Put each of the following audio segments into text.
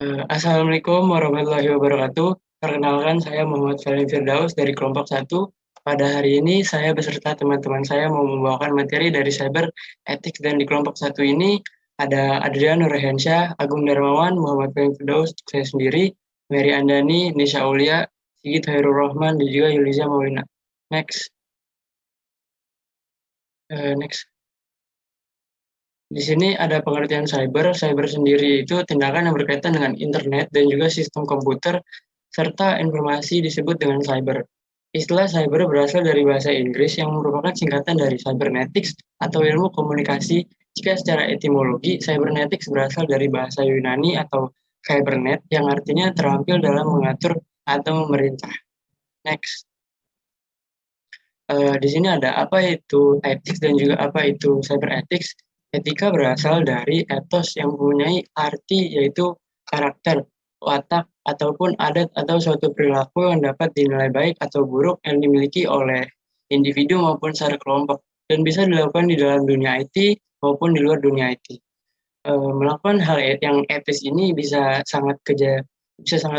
Assalamualaikum warahmatullahi wabarakatuh. Perkenalkan saya Muhammad Salim Firdaus dari kelompok satu. Pada hari ini saya beserta teman-teman saya mau membawakan materi dari Cyber Ethics dan di kelompok satu ini ada Adrian Nurhensyah, Agung Darmawan, Muhammad Salim Firdaus, saya sendiri, Mary Andani, Nisha Aulia, Sigit Hairul Rahman, dan juga Yuliza Maulina. Next. Next. Di sini ada pengertian cyber. Cyber sendiri itu tindakan yang berkaitan dengan internet dan juga sistem komputer, serta informasi disebut dengan cyber. Istilah cyber berasal dari bahasa Inggris yang merupakan singkatan dari cybernetics atau ilmu komunikasi. Jika secara etimologi, cybernetics berasal dari bahasa Yunani atau cybernet yang artinya terampil dalam mengatur atau memerintah. Next. Di sini ada apa itu ethics dan juga apa itu cyber ethics. Etika berasal dari etos yang mempunyai arti yaitu karakter, watak, ataupun adat atau suatu perilaku yang dapat dinilai baik atau buruk yang dimiliki oleh individu maupun secara kelompok dan bisa dilakukan di dalam dunia IT maupun di luar dunia IT. Melakukan hal yang etis ini bisa sangat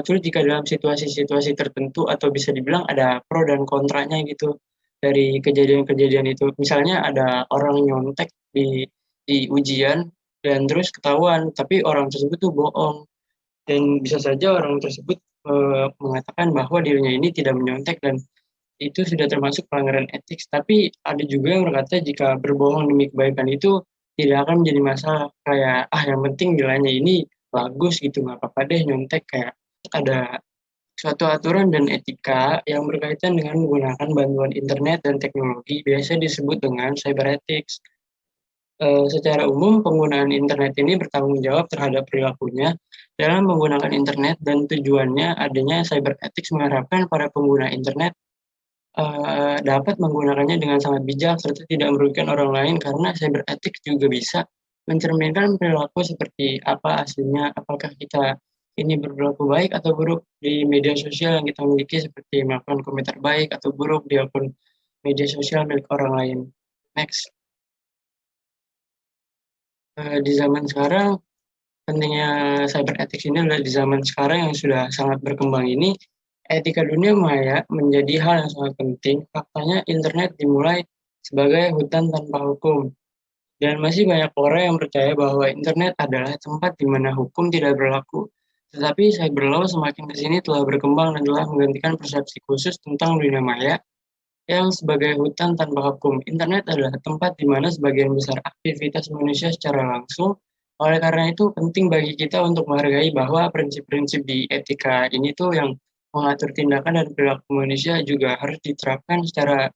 sulit jika dalam situasi-situasi tertentu atau bisa dibilang ada pro dan kontranya gitu dari kejadian-kejadian itu. Misalnya ada orang nyontek di ujian dan terus ketahuan, tapi orang tersebut tuh bohong dan bisa saja orang tersebut mengatakan bahwa dirinya ini tidak menyontek dan itu sudah termasuk pelanggaran etik. Tapi ada juga yang berkata jika berbohong demi kebaikan itu tidak akan menjadi masalah. Kayak yang penting nilainya ini bagus gitu, nggak apa-apa deh nyontek. Kayak ada suatu aturan dan etika yang berkaitan dengan menggunakan bantuan internet dan teknologi biasa disebut dengan cyber ethics. Secara umum, penggunaan internet ini bertanggung jawab terhadap perilakunya dalam menggunakan internet dan tujuannya adanya cyber ethics mengharapkan para pengguna internet dapat menggunakannya dengan sangat bijak serta tidak merugikan orang lain karena cyber ethics juga bisa mencerminkan perilaku seperti apa aslinya, apakah kita ini berperilaku baik atau buruk di media sosial yang kita miliki seperti melakukan komentar baik atau buruk di akun media sosial milik orang lain. Next. Di zaman sekarang pentingnya cyber ethics ini adalah di zaman sekarang yang sudah sangat berkembang ini, etika dunia maya menjadi hal yang sangat penting. Faktanya internet dimulai sebagai hutan tanpa hukum. Dan masih banyak orang yang percaya bahwa internet adalah tempat di mana hukum tidak berlaku. Tetapi cyber law semakin ke sini telah berkembang dan telah menggantikan persepsi khusus tentang dunia maya yang sebagai hutan tanpa hukum. Internet adalah tempat di mana sebagian besar aktivitas manusia secara langsung. Oleh karena itu, penting bagi kita untuk menghargai bahwa prinsip-prinsip di etika ini tuh yang mengatur tindakan dan perilaku manusia juga harus diterapkan secara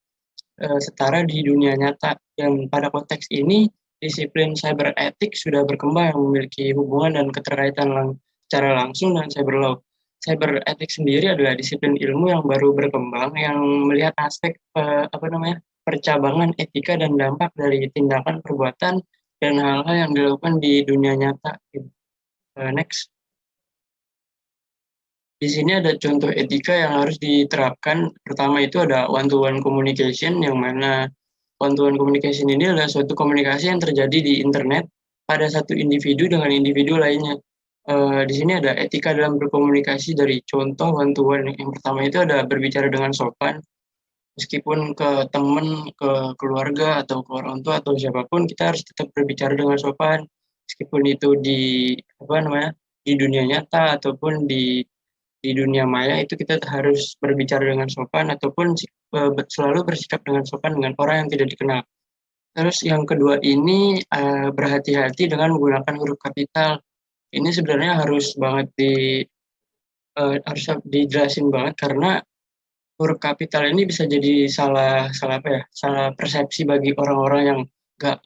setara di dunia nyata. Dan pada konteks ini, disiplin cyber ethics sudah berkembang yang memiliki hubungan dan keterkaitan secara langsung dengan cyber law. Cyber ethics sendiri adalah disiplin ilmu yang baru berkembang yang melihat aspek percabangan etika dan dampak dari tindakan perbuatan dan hal-hal yang dilakukan di dunia nyata. Next. Di sini ada contoh etika yang harus diterapkan. Pertama itu ada one-to-one communication, yang mana one-to-one communication ini adalah suatu komunikasi yang terjadi di internet pada satu individu dengan individu lainnya. Di sini ada etika dalam berkomunikasi dari contoh one-to-one. Yang pertama itu ada berbicara dengan sopan, meskipun ke teman, ke keluarga, atau ke orang tua, atau siapapun, kita harus tetap berbicara dengan sopan, meskipun itu di dunia nyata ataupun di dunia maya itu kita harus berbicara dengan sopan ataupun selalu bersikap dengan sopan dengan orang yang tidak dikenal. Terus yang kedua ini berhati-hati dengan menggunakan huruf kapital. Ini sebenarnya harus dijelasin banget karena huruf kapital ini bisa jadi salah persepsi bagi orang-orang yang nggak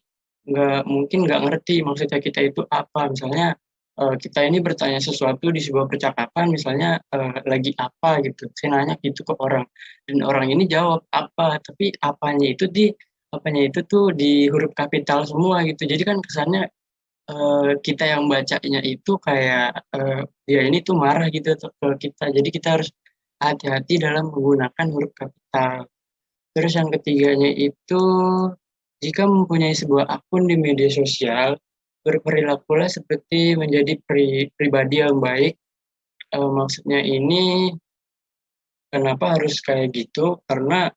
nggak ngerti maksudnya kita itu apa. Misalnya kita ini bertanya sesuatu di sebuah percakapan, misalnya lagi apa gitu, saya nanya gitu ke orang dan orang ini jawab apa, tapi apanya itu tuh di huruf kapital semua gitu. Jadi kan kesannya kita yang bacanya itu kayak dia ini tuh marah gitu ke kita. Jadi kita harus hati-hati dalam menggunakan huruf kapital. Terus yang ketiganya itu jika mempunyai sebuah akun di media sosial, berperilakulah seperti menjadi pribadi yang baik. Maksudnya ini kenapa harus kayak gitu? Karena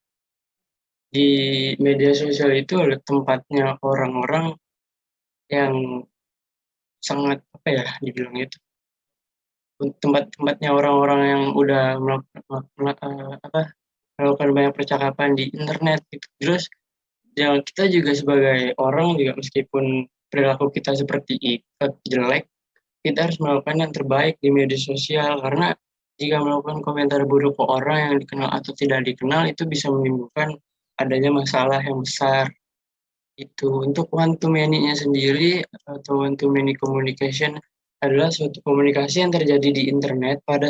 di media sosial itu ada tempatnya orang-orang yang sangat apa ya dibilang itu tempat-tempatnya orang-orang yang udah melakukan banyak percakapan di internet gitu. Terus ya kita juga sebagai orang juga meskipun perilaku kita seperti itu jelek, kita harus melakukan yang terbaik di media sosial karena jika melakukan komentar buruk ke orang yang dikenal atau tidak dikenal itu bisa menimbulkan adanya masalah yang besar. Itu untuk one to many-nya sendiri atau one to many communication adalah suatu komunikasi yang terjadi di internet pada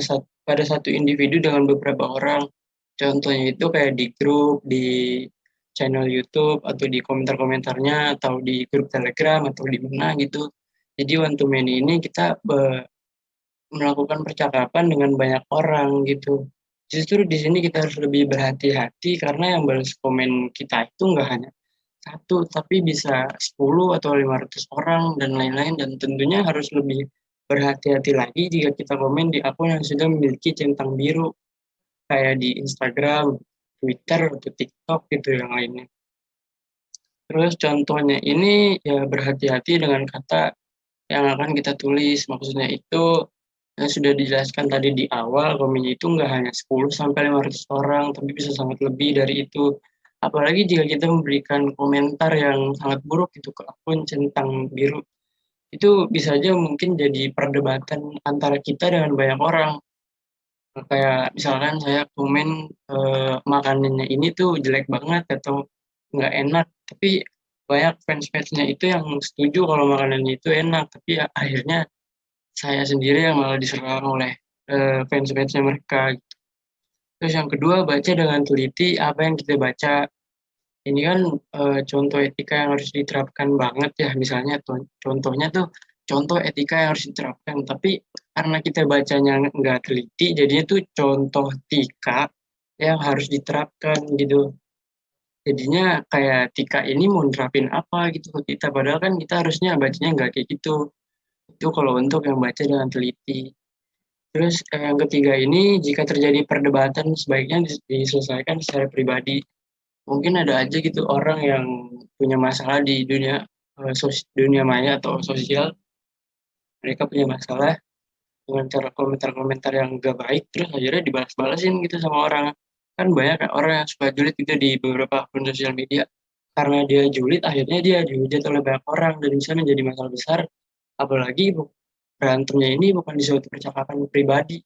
satu individu dengan beberapa orang. Contohnya itu kayak di grup, di channel YouTube atau di komentar-komentarnya atau di grup Telegram atau di mana gitu. Jadi one to many ini kita melakukan percakapan dengan banyak orang gitu. Justru di sini kita harus lebih berhati-hati karena yang balas komen kita itu nggak hanya satu, tapi bisa 10 atau 500 orang dan lain-lain dan tentunya harus lebih berhati-hati lagi jika kita komen di akun yang sudah memiliki centang biru kayak di Instagram, Twitter, atau TikTok gitu yang lainnya. Terus contohnya ini ya berhati-hati dengan kata yang akan kita tulis. Maksudnya itu yang sudah dijelaskan tadi di awal, komennya itu nggak hanya 10 sampai 500 orang, tapi bisa sangat lebih dari itu. Apalagi jika kita memberikan komentar yang sangat buruk itu ke akun centang biru, itu bisa aja mungkin jadi perdebatan antara kita dengan banyak orang. Kayak misalkan saya komen makanannya ini tuh jelek banget atau nggak enak, tapi banyak fans-fansnya itu yang setuju kalau makanannya itu enak, tapi ya, akhirnya saya sendiri yang malah diserang oleh fans-fansnya mereka. Terus yang kedua, baca dengan teliti apa yang kita baca. Ini kan contoh etika yang harus diterapkan banget ya. Misalnya contohnya tuh contoh etika yang harus diterapkan. Tapi karena kita bacanya nggak teliti, jadinya tuh contoh tika yang harus diterapkan gitu. Jadinya kayak tika ini mau nerapin apa gitu ke kita. Padahal kan kita harusnya bacanya nggak kayak gitu. Itu kalau untuk yang baca dengan teliti. Terus yang ketiga ini, jika terjadi perdebatan sebaiknya diselesaikan secara pribadi. Mungkin ada aja gitu orang yang punya masalah di dunia dunia maya atau sosial, mereka punya masalah dengan cara komentar-komentar yang gak baik, terus akhirnya dibalas-balasin gitu sama orang. Kan banyak kan orang yang suka julid gitu di beberapa akun sosial media. Karena dia julid, akhirnya dia dihujat oleh banyak orang dan bisa menjadi masalah besar. Apalagi berantemnya ini bukan di suatu percakapan pribadi,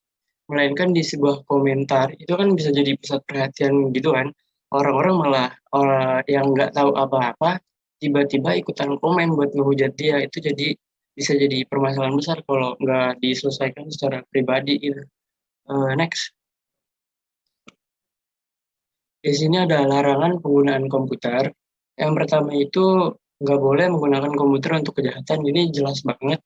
melainkan di sebuah komentar. Itu kan bisa jadi pusat perhatian gitu kan. Orang-orang malah orang yang nggak tahu apa-apa, tiba-tiba ikutan komen buat ngehujat dia. Itu bisa jadi permasalahan besar kalau nggak diselesaikan secara pribadi gitu. Next, di sini ada larangan penggunaan komputer. Yang pertama itu nggak boleh menggunakan komputer untuk kejahatan. Ini jelas banget.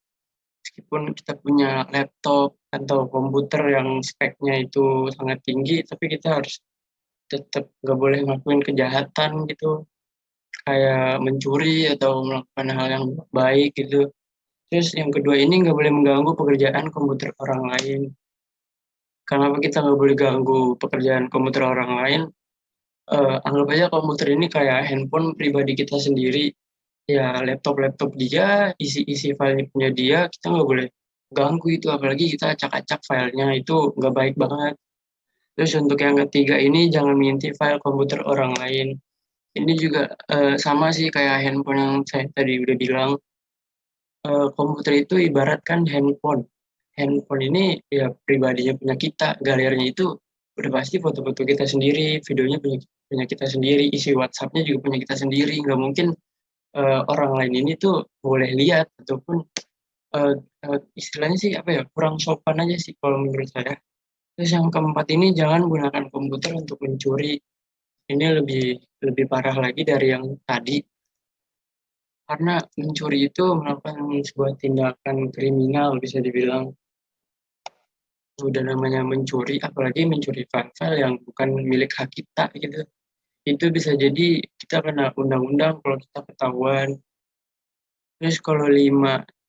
Meskipun kita punya laptop atau komputer yang speknya itu sangat tinggi, tapi kita harus tetap nggak boleh ngelakuin kejahatan gitu, kayak mencuri atau melakukan hal yang baik gitu. Terus yang kedua ini nggak boleh mengganggu pekerjaan komputer orang lain. Kenapa kita nggak boleh ganggu pekerjaan komputer orang lain? Anggap aja komputer ini kayak handphone pribadi kita sendiri. Ya laptop-laptop dia, isi-isi filenya punya dia, kita nggak boleh ganggu itu. Apalagi kita acak-acak filenya, itu nggak baik banget. Terus untuk yang ketiga ini jangan mengintip file komputer orang lain. Ini juga sama sih kayak handphone yang saya tadi udah bilang. Komputer itu ibaratkan handphone. Handphone ini ya pribadinya punya kita, galerinya itu udah pasti foto-foto kita sendiri, videonya punya kita sendiri, isi WhatsApp-nya juga punya kita sendiri. Nggak mungkin orang lain ini tuh boleh lihat ataupun eh, istilahnya sih apa ya kurang sopan aja sih kalau menurut saya. Terus yang keempat ini jangan gunakan komputer untuk mencuri. Ini lebih lebih parah lagi dari yang tadi. Karena mencuri itu melakukan sebuah tindakan kriminal bisa dibilang. Udah namanya mencuri, apalagi mencuri file-file yang bukan milik hak kita gitu. Itu bisa jadi kita kena undang-undang kalau kita ketahuan. Terus kalau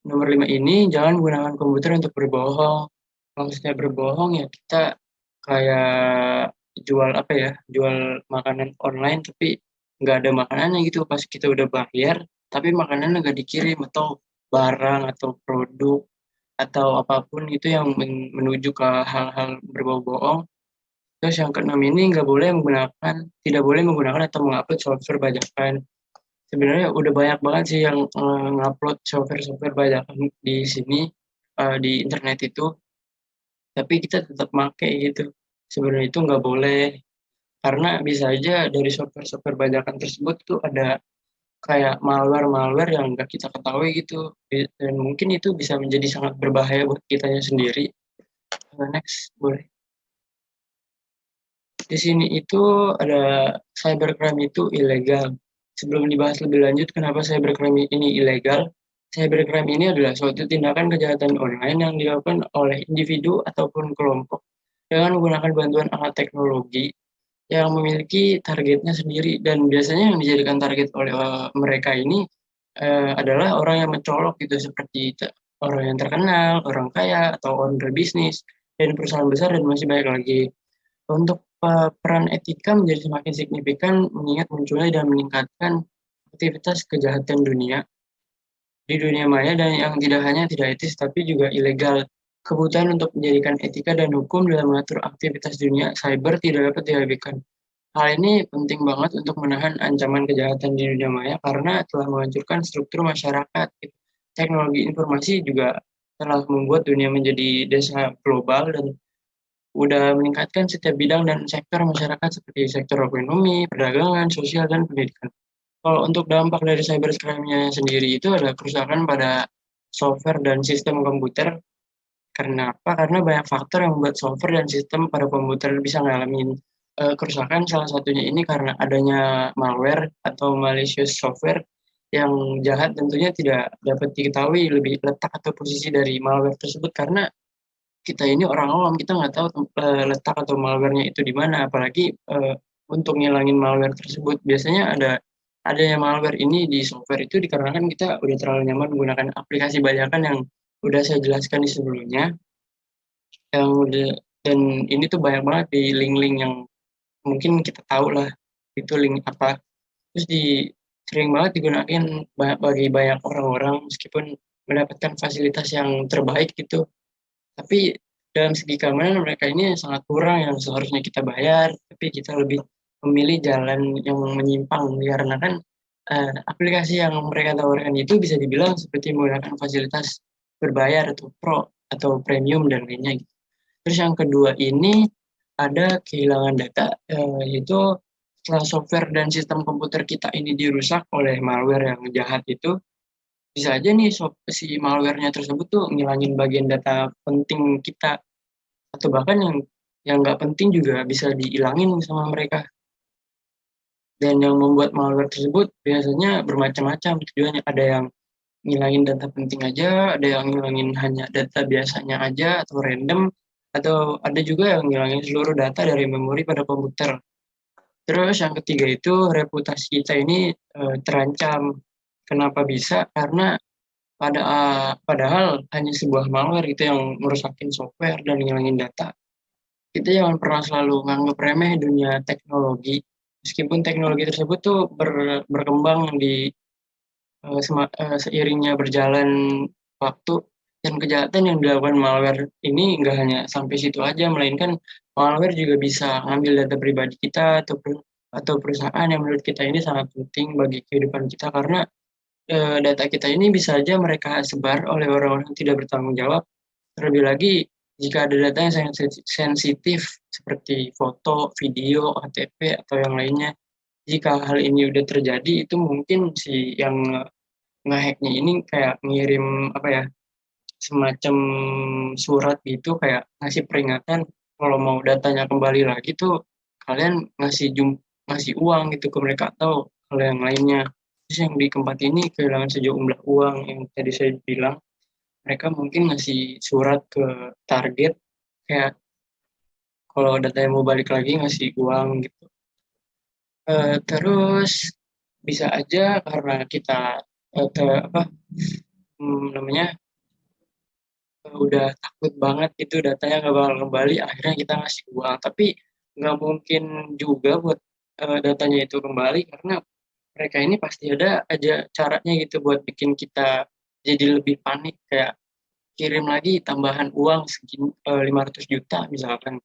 nomor 5 ini jangan gunakan komputer untuk berbohong. Maksudnya berbohong ya kita kayak jual apa ya, jual makanan online tapi nggak ada makanannya gitu pas kita udah bayar, tapi makanannya nggak dikirim atau barang atau produk atau apapun itu yang menuju ke hal-hal berbau bohong. Terus yang keenam ini tidak boleh menggunakan atau mengupload software bajakan. Sebenarnya udah banyak banget sih yang ngupload software-software bajakan di sini di internet itu, tapi kita tetap make gitu. Sebenarnya itu nggak boleh karena bisa aja dari software-software bajakan tersebut tuh ada kayak malware-malware yang nggak kita ketahui gitu, dan mungkin itu bisa menjadi sangat berbahaya buat kitanya sendiri. Next, boleh. Di sini itu ada cybercrime itu ilegal. Sebelum dibahas lebih lanjut kenapa cybercrime ini ilegal, cybercrime ini adalah suatu tindakan kejahatan online yang dilakukan oleh individu ataupun kelompok dengan menggunakan bantuan alat teknologi yang memiliki targetnya sendiri, dan biasanya yang dijadikan target oleh mereka ini adalah orang yang mencolok gitu, seperti orang yang terkenal, orang kaya, atau owner bisnis, dan perusahaan besar, dan masih banyak lagi. Untuk peran etika menjadi semakin signifikan mengingat munculnya dan meningkatkan aktivitas kejahatan di dunia maya dan yang tidak hanya tidak etis tapi juga ilegal. Kebutuhan untuk menjadikan etika dan hukum dalam mengatur aktivitas dunia cyber tidak dapat diabaikan. Hal ini penting banget untuk menahan ancaman kejahatan di dunia maya karena telah menghancurkan struktur masyarakat. Teknologi informasi juga telah membuat dunia menjadi desa global dan udah meningkatkan setiap bidang dan sektor masyarakat seperti sektor ekonomi, perdagangan, sosial, dan pendidikan. Kalau untuk dampak dari cybercrime-nya sendiri itu ada kerusakan pada software dan sistem komputer. Karena apa? Karena banyak faktor yang membuat software dan sistem pada komputer bisa ngalamin kerusakan. Salah satunya ini karena adanya malware atau malicious software yang jahat, tentunya tidak dapat diketahui lebih letak atau posisi dari malware tersebut karena kita ini orang awam, kita nggak tahu letak atau malware-nya itu di mana, apalagi untuk ngilangin malware tersebut. Biasanya adanya malware ini di software itu dikarenakan kita udah terlalu nyaman menggunakan aplikasi bajakan yang udah saya jelaskan di sebelumnya, yang udah, dan ini tuh banyak banget di link-link yang mungkin kita tahu lah itu link apa. Terus sering banget digunakan bagi banyak orang-orang meskipun mendapatkan fasilitas yang terbaik gitu. Tapi dalam segi keamanan mereka ini sangat kurang yang seharusnya kita bayar, tapi kita lebih memilih jalan yang menyimpang dikarenakan aplikasi yang mereka tawarkan itu bisa dibilang seperti menggunakan fasilitas berbayar atau pro atau premium dan lainnya gitu. Terus yang kedua ini ada kehilangan data, yaitu setelah software dan sistem komputer kita ini dirusak oleh malware yang jahat itu, bisa aja nih si malware-nya tersebut tuh ngilangin bagian data penting kita, atau bahkan yang nggak penting juga bisa dihilangin sama mereka. Dan yang membuat malware tersebut biasanya bermacam-macam tujuannya. Ada yang ngilangin data penting aja, ada yang ngilangin hanya data biasanya aja atau random, atau ada juga yang ngilangin seluruh data dari memori pada komputer. Terus yang ketiga itu reputasi kita ini terancam. Kenapa bisa? Karena padahal hanya sebuah malware itu yang merusakin software dan ngilangin data. Kita jangan pernah selalu nganggap remeh dunia teknologi. Meskipun teknologi tersebut tuh berkembang seiringnya berjalan waktu, dan kejahatan yang dilakukan malware ini nggak hanya sampai situ aja, melainkan malware juga bisa ngambil data pribadi kita atau perusahaan yang menurut kita ini sangat penting bagi kehidupan kita karena data kita ini bisa aja mereka sebar oleh orang-orang yang tidak bertanggung jawab. Terlebih lagi jika ada data yang sangat sensitif seperti foto, video, OTP, atau yang lainnya. Jika hal ini udah terjadi, itu mungkin si yang ngehacknya ini kayak ngirim apa ya, semacam surat gitu kayak ngasih peringatan kalau mau datanya kembali lagi tuh kalian ngasih uang gitu ke mereka atau hal yang lainnya. Terus yang di tempat ini kehilangan sejumlah uang yang tadi saya bilang, mereka mungkin ngasih surat ke target kayak kalau datanya mau balik lagi ngasih uang gitu. Terus bisa aja karena kita apa namanya udah takut banget itu datanya nggak bakal kembali, akhirnya kita ngasih uang. Tapi nggak mungkin juga buat datanya itu kembali, karena mereka ini pasti ada aja caranya gitu buat bikin kita jadi lebih panik, kayak kirim lagi tambahan uang segini 500 juta misalkan,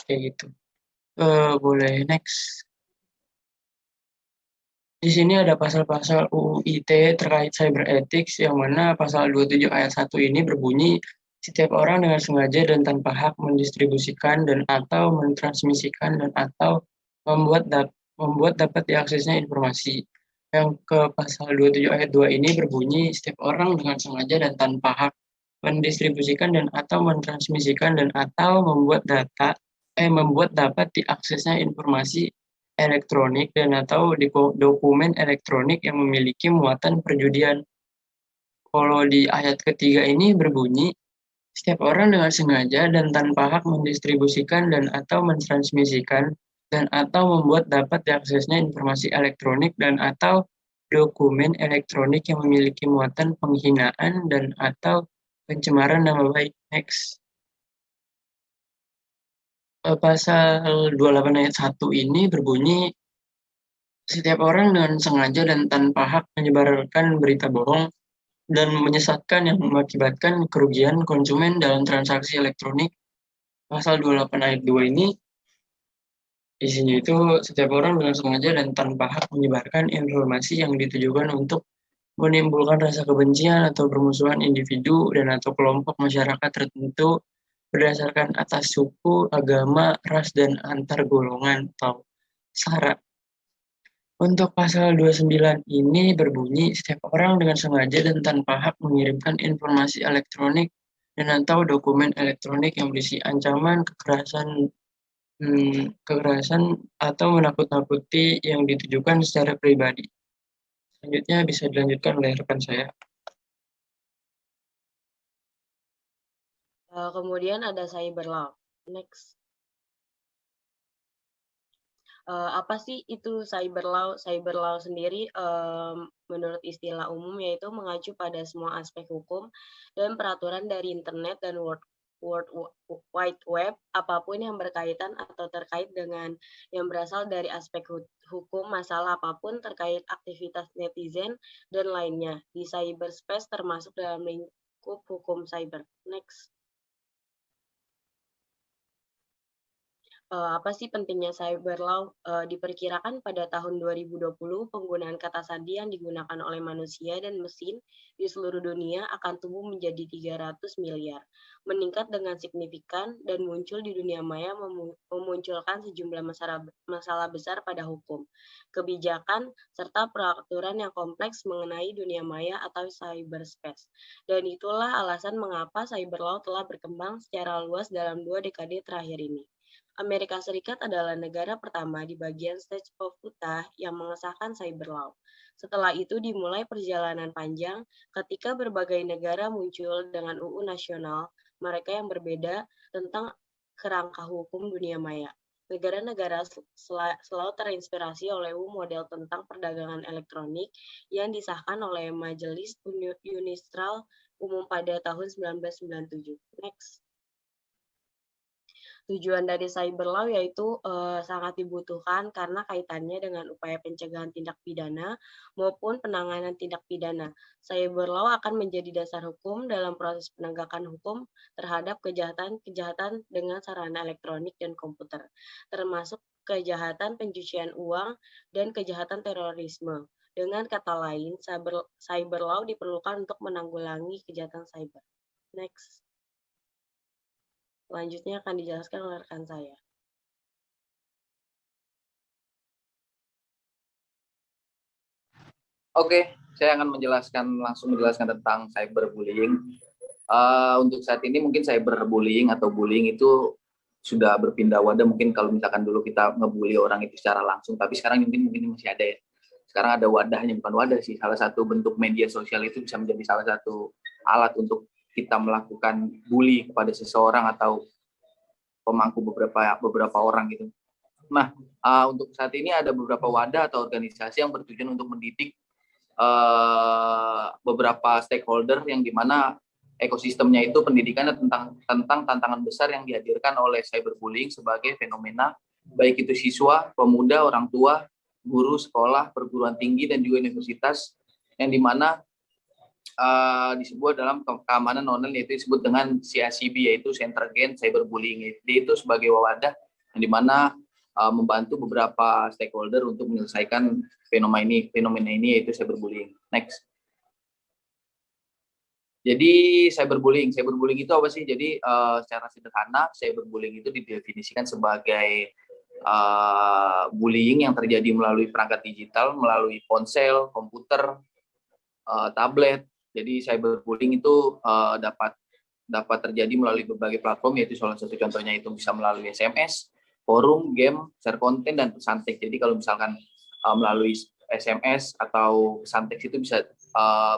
kayak gitu. Boleh next. Di sini ada pasal-pasal UU ITE terkait cyber ethics, yang mana pasal 27 ayat 1 ini berbunyi, setiap orang dengan sengaja dan tanpa hak mendistribusikan dan atau mentransmisikan dan atau membuat dapat diaksesnya informasi. Yang ke pasal 27 ayat 2 ini berbunyi, setiap orang dengan sengaja dan tanpa hak mendistribusikan dan atau mentransmisikan dan atau membuat dapat diaksesnya informasi elektronik dan atau dokumen elektronik yang memiliki muatan perjudian. Kalau di ayat ketiga ini berbunyi, setiap orang dengan sengaja dan tanpa hak mendistribusikan dan atau mentransmisikan dan atau membuat dapat diaksesnya informasi elektronik dan atau dokumen elektronik yang memiliki muatan penghinaan dan atau pencemaran nama baik. Next. Pasal 28 ayat 1 ini berbunyi, setiap orang dengan sengaja dan tanpa hak menyebarkan berita bohong dan menyesatkan yang mengakibatkan kerugian konsumen dalam transaksi elektronik. Pasal 28 ayat 2 ini isinya itu, setiap orang dengan sengaja dan tanpa hak menyebarkan informasi yang ditujukan untuk menimbulkan rasa kebencian atau permusuhan individu dan atau kelompok masyarakat tertentu berdasarkan atas suku, agama, ras, dan antar golongan atau sara. Untuk pasal 29 ini berbunyi, setiap orang dengan sengaja dan tanpa hak mengirimkan informasi elektronik dan atau dokumen elektronik yang berisi ancaman, kekerasan atau menakut-nakuti yang ditujukan secara pribadi. Selanjutnya bisa dilanjutkan oleh rekan saya. Kemudian ada cyber law. Next. Apa sih itu cyber law? Cyber law sendiri menurut istilah umum yaitu mengacu pada semua aspek hukum dan peraturan dari internet dan World Wide Web, apapun yang berkaitan atau terkait dengan yang berasal dari aspek hukum, masalah apapun terkait aktivitas netizen dan lainnya di cyberspace termasuk dalam lingkup hukum cyber. Next. Apa sih pentingnya cyber law? Diperkirakan pada tahun 2020 penggunaan kata sandi yang digunakan oleh manusia dan mesin di seluruh dunia akan tumbuh menjadi 300 miliar, meningkat dengan signifikan dan muncul di dunia maya memunculkan sejumlah masalah besar pada hukum, kebijakan, serta peraturan yang kompleks mengenai dunia maya atau cyberspace. Dan itulah alasan mengapa cyber law telah berkembang secara luas dalam 2 dekade terakhir ini. Amerika Serikat adalah negara pertama di bagian State of Utah yang mengesahkan cyber law. Setelah itu dimulai perjalanan panjang ketika berbagai negara muncul dengan UU nasional mereka yang berbeda tentang kerangka hukum dunia maya. Negara-negara selalu terinspirasi oleh UU model tentang perdagangan elektronik yang disahkan oleh Majelis Unistral Umum pada tahun 1997. Next. Tujuan dari cyber law yaitu sangat dibutuhkan karena kaitannya dengan upaya pencegahan tindak pidana maupun penanganan tindak pidana. Cyber law akan menjadi dasar hukum dalam proses penegakan hukum terhadap kejahatan-kejahatan dengan sarana elektronik dan komputer, termasuk kejahatan pencucian uang dan kejahatan terorisme. Dengan kata lain, cyber law diperlukan untuk menanggulangi kejahatan cyber. Next. Selanjutnya akan dijelaskan oleh rekan saya. Oke, saya akan langsung menjelaskan tentang cyberbullying. Untuk saat ini mungkin cyberbullying atau bullying itu sudah berpindah wadah. Mungkin kalau misalkan dulu kita ngebully orang itu secara langsung, tapi sekarang mungkin masih ada ya. Sekarang ada wadahnya, bukan wadah sih. Salah satu bentuk media sosial itu bisa menjadi salah satu alat untuk kita melakukan bully kepada seseorang atau pemangku beberapa orang gitu. Nah, untuk saat ini ada beberapa wadah atau organisasi yang bertujuan untuk mendidik beberapa stakeholder yang dimana ekosistemnya itu pendidikannya tentang tantangan besar yang dihadirkan oleh cyberbullying sebagai fenomena baik itu siswa, pemuda, orang tua, guru, sekolah, perguruan tinggi dan juga universitas yang dimana disebut dalam keamanan online yaitu disebut dengan CICB yaitu Center Against Cyberbullying. Jadi itu sebagai wadah yang dimana membantu beberapa stakeholder untuk menyelesaikan fenomena ini yaitu cyberbullying. Next. Jadi cyberbullying itu apa sih? Jadi secara sederhana cyberbullying itu didefinisikan sebagai bullying yang terjadi melalui perangkat digital, melalui ponsel, komputer, tablet. Jadi cyberbullying itu dapat terjadi melalui berbagai platform, yaitu salah satu contohnya itu bisa melalui SMS, forum, game, share konten, dan pesan teks. Jadi kalau misalkan melalui SMS atau pesan teks itu bisa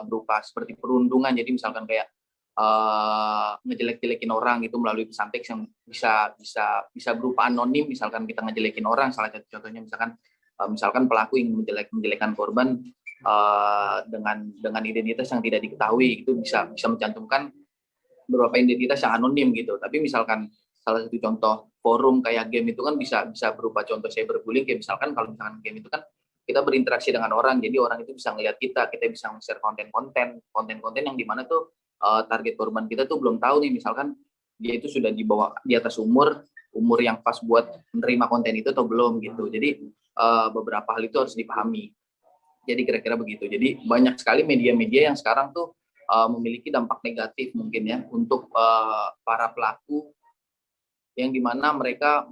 berupa seperti perundungan. Jadi misalkan kayak ngejelek-jelekin orang itu melalui pesan teks yang bisa berupa anonim. Misalkan kita ngejelekin orang, salah satu contohnya misalkan pelaku ingin menjelekkan korban dengan identitas yang tidak diketahui, itu bisa mencantumkan beberapa identitas yang anonim gitu. Tapi misalkan salah satu contoh forum kayak game itu kan bisa berupa contoh cyberbullying, kayak misalkan kalau misalkan game itu kan kita berinteraksi dengan orang, jadi orang itu bisa ngelihat kita bisa share konten yang dimana tuh target korban kita tuh belum tahu nih, misalkan dia itu sudah di atas umur yang pas buat menerima konten itu atau belum gitu. Jadi beberapa hal itu harus dipahami. Jadi kira-kira begitu. Jadi banyak sekali media-media yang sekarang tuh memiliki dampak negatif mungkin ya untuk para pelaku yang dimana mereka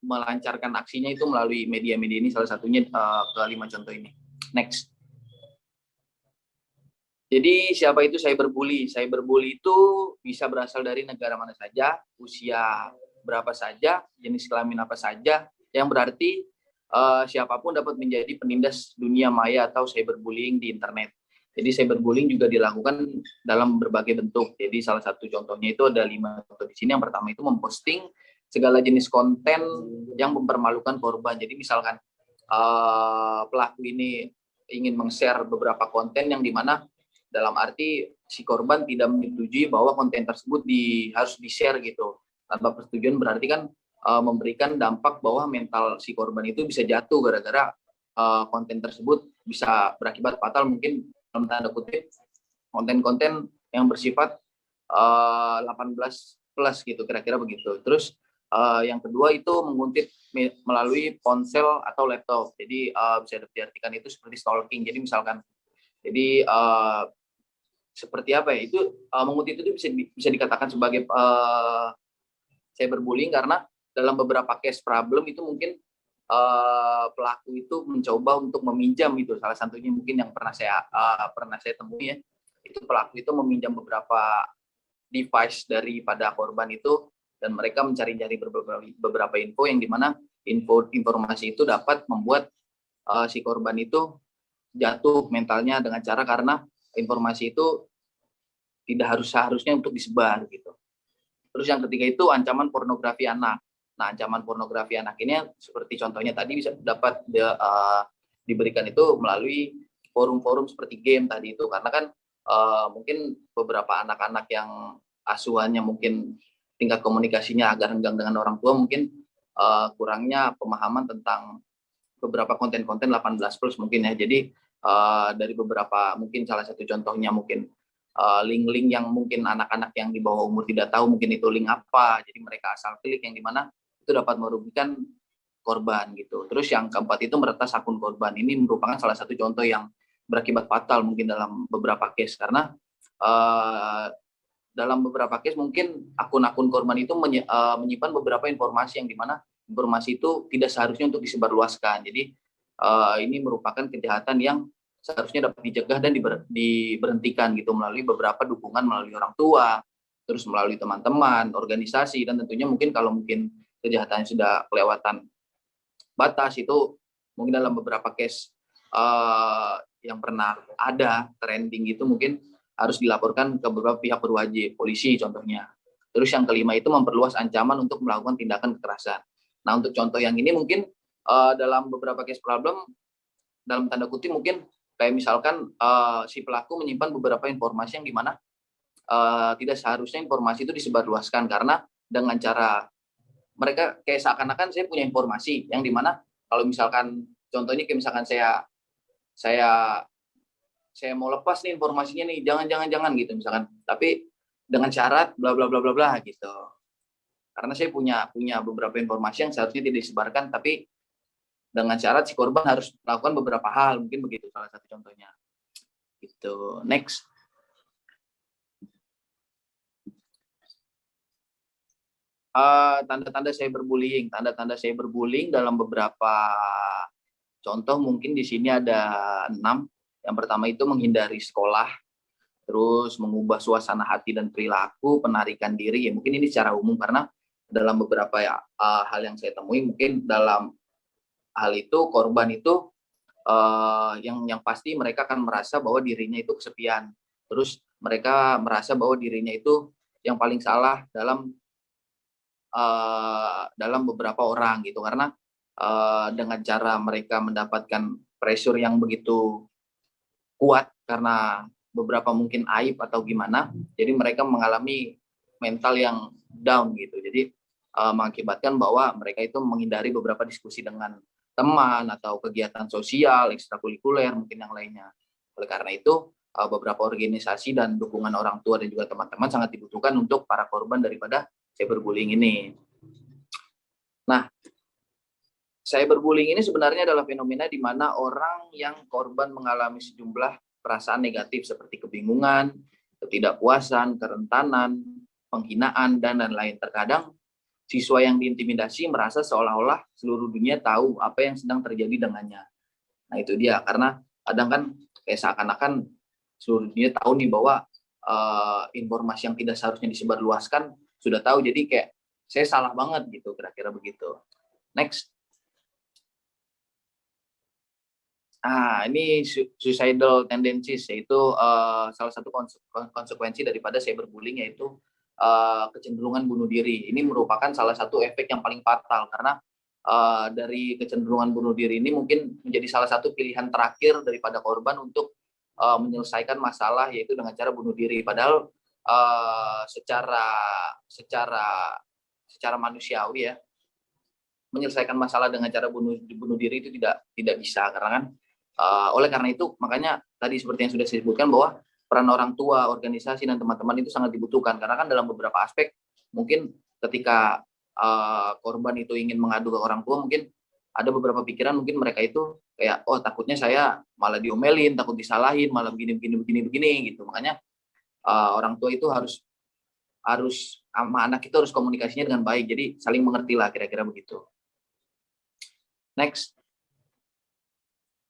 melancarkan aksinya itu melalui media-media ini, salah satunya kelima contoh ini. Next. Jadi siapa itu cyberbully? Cyberbully itu bisa berasal dari negara mana saja, usia berapa saja, jenis kelamin apa saja, yang berarti siapapun dapat menjadi penindas dunia maya atau cyberbullying di internet. Jadi cyberbullying juga dilakukan dalam berbagai bentuk. Jadi salah satu contohnya itu ada 5 contoh di sini. Yang pertama itu memposting segala jenis konten yang mempermalukan korban. Jadi misalkan pelaku ini ingin meng-share beberapa konten yang dimana dalam arti si korban tidak menyetujui bahwa konten tersebut harus di-share gitu. Tanpa persetujuan berarti kan memberikan dampak bahwa mental si korban itu bisa jatuh gara-gara konten tersebut bisa berakibat fatal, mungkin dalam tanda kutip konten-konten yang bersifat 18 plus gitu, kira-kira begitu. Terus yang kedua itu menguntit melalui ponsel atau laptop. Jadi bisa diartikan itu seperti stalking. Jadi misalkan seperti apa ya, itu menguntit itu bisa dikatakan sebagai cyberbullying karena dalam beberapa case problem itu mungkin pelaku itu mencoba untuk meminjam itu, salah satunya mungkin yang pernah saya temui ya, itu pelaku itu meminjam beberapa device daripada korban itu dan mereka mencari-cari beberapa info yang dimana informasi itu dapat membuat si korban itu jatuh mentalnya dengan cara karena informasi itu tidak seharusnya untuk disebar gitu. Terus yang ketiga itu ancaman pornografi anak. Nah, ancaman pornografi anak ini seperti contohnya tadi bisa dapat diberikan itu melalui forum-forum seperti game tadi itu, karena kan mungkin beberapa anak-anak yang asuhannya mungkin tingkat komunikasinya agak renggang dengan orang tua, mungkin kurangnya pemahaman tentang beberapa konten-konten 18 plus mungkin ya. Jadi dari beberapa, mungkin salah satu contohnya mungkin link-link yang mungkin anak-anak yang di bawah umur tidak tahu mungkin itu link apa, jadi mereka asal klik yang dimana itu dapat merugikan korban gitu. Terus yang keempat itu meretas akun korban. Ini merupakan salah satu contoh yang berakibat fatal mungkin dalam beberapa case, karena dalam beberapa case mungkin akun-akun korban itu menyimpan beberapa informasi yang dimana informasi itu tidak seharusnya untuk disebarluaskan. Jadi ini merupakan kejahatan yang seharusnya dapat dicegah dan diberhentikan gitu melalui beberapa dukungan melalui orang tua, terus melalui teman-teman, organisasi, dan tentunya mungkin kalau mungkin kejahatan sudah kelewatan batas itu mungkin dalam beberapa case yang pernah ada trending itu mungkin harus dilaporkan ke beberapa pihak berwajib, polisi contohnya. Terus yang kelima itu memperluas ancaman untuk melakukan tindakan kekerasan. Nah, untuk contoh yang ini mungkin dalam beberapa case problem, dalam tanda kutip mungkin kayak misalkan si pelaku menyimpan beberapa informasi yang dimana tidak seharusnya informasi itu disebarluaskan, karena dengan cara mereka kayak seakan-akan saya punya informasi yang dimana kalau misalkan contohnya kayak misalkan saya mau lepas nih informasinya nih, jangan gitu misalkan, tapi dengan syarat bla bla bla bla bla gitu. Karena saya punya beberapa informasi yang seharusnya tidak disebarkan, tapi dengan syarat si korban harus melakukan beberapa hal, mungkin begitu salah satu contohnya. Gitu. Next. Tanda-tanda cyberbullying. Tanda-tanda cyberbullying dalam beberapa contoh mungkin di sini ada 6. Yang pertama itu menghindari sekolah, terus mengubah suasana hati dan perilaku, penarikan diri. Ya mungkin ini secara umum karena dalam beberapa hal yang saya temui, mungkin dalam hal itu korban itu yang pasti mereka akan merasa bahwa dirinya itu kesepian. Terus mereka merasa bahwa dirinya itu yang paling salah dalam beberapa orang gitu, karena dengan cara mereka mendapatkan pressure yang begitu kuat karena beberapa mungkin aib atau gimana, jadi mereka mengalami mental yang down gitu. Jadi mengakibatkan bahwa mereka itu menghindari beberapa diskusi dengan teman atau kegiatan sosial ekstrakurikuler mungkin yang lainnya. Oleh karena itu beberapa organisasi dan dukungan orang tua dan juga teman-teman sangat dibutuhkan untuk para korban daripada cyberbullying ini. Nah, cyberbullying ini sebenarnya adalah fenomena di mana orang yang korban mengalami sejumlah perasaan negatif seperti kebingungan, ketidakpuasan, kerentanan, penghinaan, dan lain-lain. Terkadang siswa yang diintimidasi merasa seolah-olah seluruh dunia tahu apa yang sedang terjadi dengannya. Nah itu dia, karena kadang kan kayak seakan-akan seluruh dunia tahu nih bahwa informasi yang tidak seharusnya disebarluaskan sudah tahu, jadi kayak saya salah banget gitu, kira-kira begitu. Next. Ini suicidal tendencies, yaitu salah satu konsekuensi daripada cyberbullying, yaitu kecenderungan bunuh diri. Ini merupakan salah satu efek yang paling fatal, karena dari kecenderungan bunuh diri ini mungkin menjadi salah satu pilihan terakhir daripada korban untuk menyelesaikan masalah, yaitu dengan cara bunuh diri. Padahal secara manusiawi ya, menyelesaikan masalah dengan cara bunuh diri itu tidak bisa, karena kan oleh karena itu makanya tadi seperti yang sudah saya sebutkan bahwa peran orang tua, organisasi dan teman-teman itu sangat dibutuhkan, karena kan dalam beberapa aspek mungkin ketika korban itu ingin mengadu ke orang tua, mungkin ada beberapa pikiran, mungkin mereka itu kayak takutnya saya malah diomelin, takut disalahin, malah begini gitu. Makanya orang tua itu harus sama anak itu harus komunikasinya dengan baik, jadi saling mengerti lah, kira-kira begitu. Next.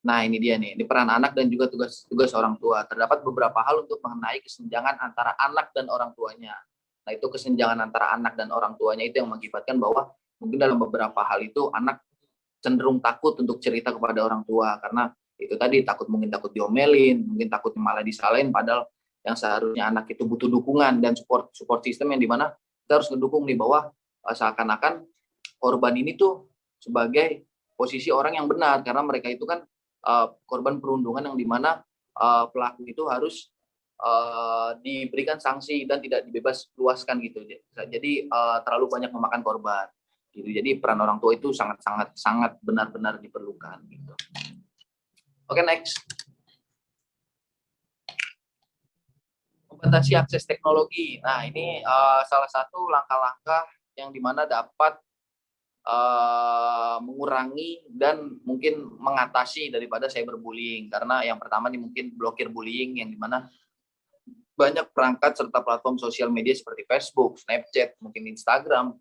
Nah ini dia nih, ini peran anak dan juga tugas orang tua. Terdapat beberapa hal untuk mengenai kesenjangan antara anak dan orang tuanya. Nah itu kesenjangan antara anak dan orang tuanya itu yang mengakibatkan bahwa mungkin dalam beberapa hal itu anak cenderung takut untuk cerita kepada orang tua, karena itu tadi mungkin takut diomelin, mungkin takut malah disalahin, padahal yang seharusnya anak itu butuh dukungan dan support system yang dimana kita harus mendukung nih, bahwa seakan-akan korban ini tuh sebagai posisi orang yang benar, karena mereka itu kan korban perundungan yang dimana pelaku itu harus diberikan sanksi dan tidak dibebas luaskan gitu. Jadi terlalu banyak memakan korban gitu. Jadi peran orang tua itu sangat benar-benar diperlukan gitu. Oke, next. Membatasi akses teknologi. Nah ini salah satu langkah-langkah yang dimana dapat mengurangi dan mungkin mengatasi daripada cyberbullying. Karena yang pertama nih mungkin blokir bullying, yang dimana banyak perangkat serta platform sosial media seperti Facebook, Snapchat, mungkin Instagram,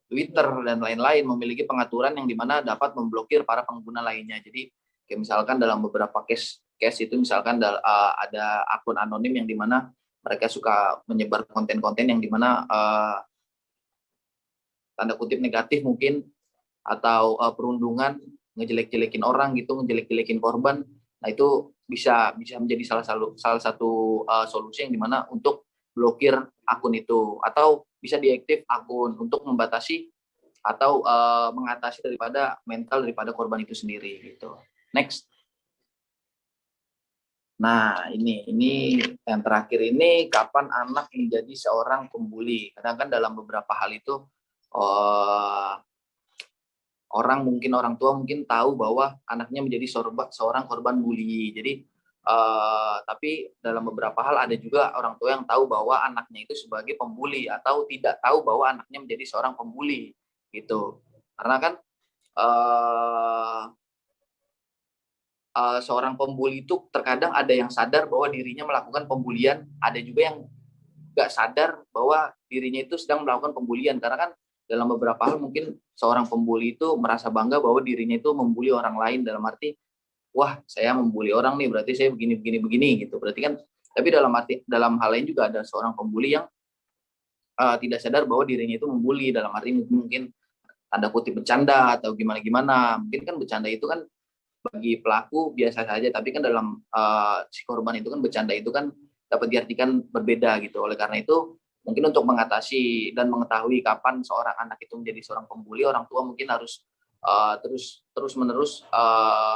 Twitter dan lain-lain memiliki pengaturan yang dimana dapat memblokir para pengguna lainnya. Jadi kayak misalkan dalam beberapa case itu misalkan ada akun anonim yang dimana mereka suka menyebar konten-konten yang dimana tanda kutip negatif mungkin, atau perundungan, ngejelek-jelekin orang gitu, ngejelek-jelekin korban. Nah itu bisa menjadi salah satu solusi yang dimana untuk blokir akun itu, atau bisa diaktif akun untuk membatasi atau mengatasi daripada mental daripada korban itu sendiri gitu. Next. Nah, ini yang terakhir ini, kapan anak menjadi seorang pembuli. Kadang kan dalam beberapa hal itu orang tua mungkin tahu bahwa anaknya menjadi seorang korban bully. Jadi tapi dalam beberapa hal ada juga orang tua yang tahu bahwa anaknya itu sebagai pembuli atau tidak tahu bahwa anaknya menjadi seorang pembuli gitu. Karena kan seorang pembuli itu terkadang ada yang sadar bahwa dirinya melakukan pembulian, ada juga yang nggak sadar bahwa dirinya itu sedang melakukan pembulian. Karena kan dalam beberapa hal mungkin seorang pembuli itu merasa bangga bahwa dirinya itu membuli orang lain, dalam arti, wah saya membuli orang nih, berarti saya begini gitu. Berarti kan, tapi dalam hal lain juga ada seorang pembuli yang tidak sadar bahwa dirinya itu membuli, dalam arti mungkin tanda kutip bercanda atau gimana. Mungkin kan bercanda itu kan bagi pelaku biasa saja, tapi kan dalam si korban itu kan bercanda itu kan dapat diartikan berbeda gitu. Oleh karena itu mungkin untuk mengatasi dan mengetahui kapan seorang anak itu menjadi seorang pembuli, orang tua mungkin harus terus menerus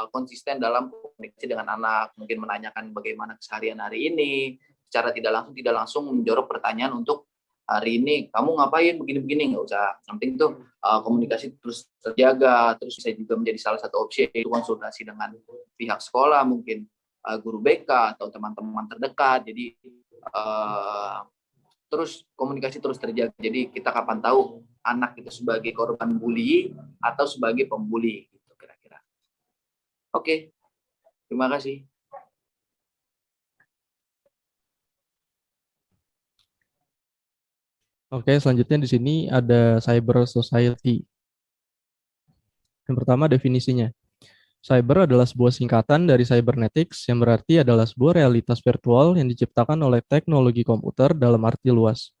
konsisten dalam komunikasi dengan anak, mungkin menanyakan bagaimana keseharian hari ini, secara tidak langsung menjorok pertanyaan untuk hari ini kamu ngapain begini-begini, nggak usah. Yang penting tuh komunikasi terus terjaga, terus bisa juga menjadi salah satu opsi itu konsultasi dengan pihak sekolah, mungkin guru BK atau teman-teman terdekat. Jadi terus komunikasi terus terjaga. Jadi kita kapan tahu anak itu sebagai korban bully atau sebagai pembuli gitu kira-kira. Oke. Terima kasih. Oke, selanjutnya di sini ada cyber society. Yang pertama definisinya. Cyber adalah sebuah singkatan dari cybernetics yang berarti adalah sebuah realitas virtual yang diciptakan oleh teknologi komputer dalam arti luas.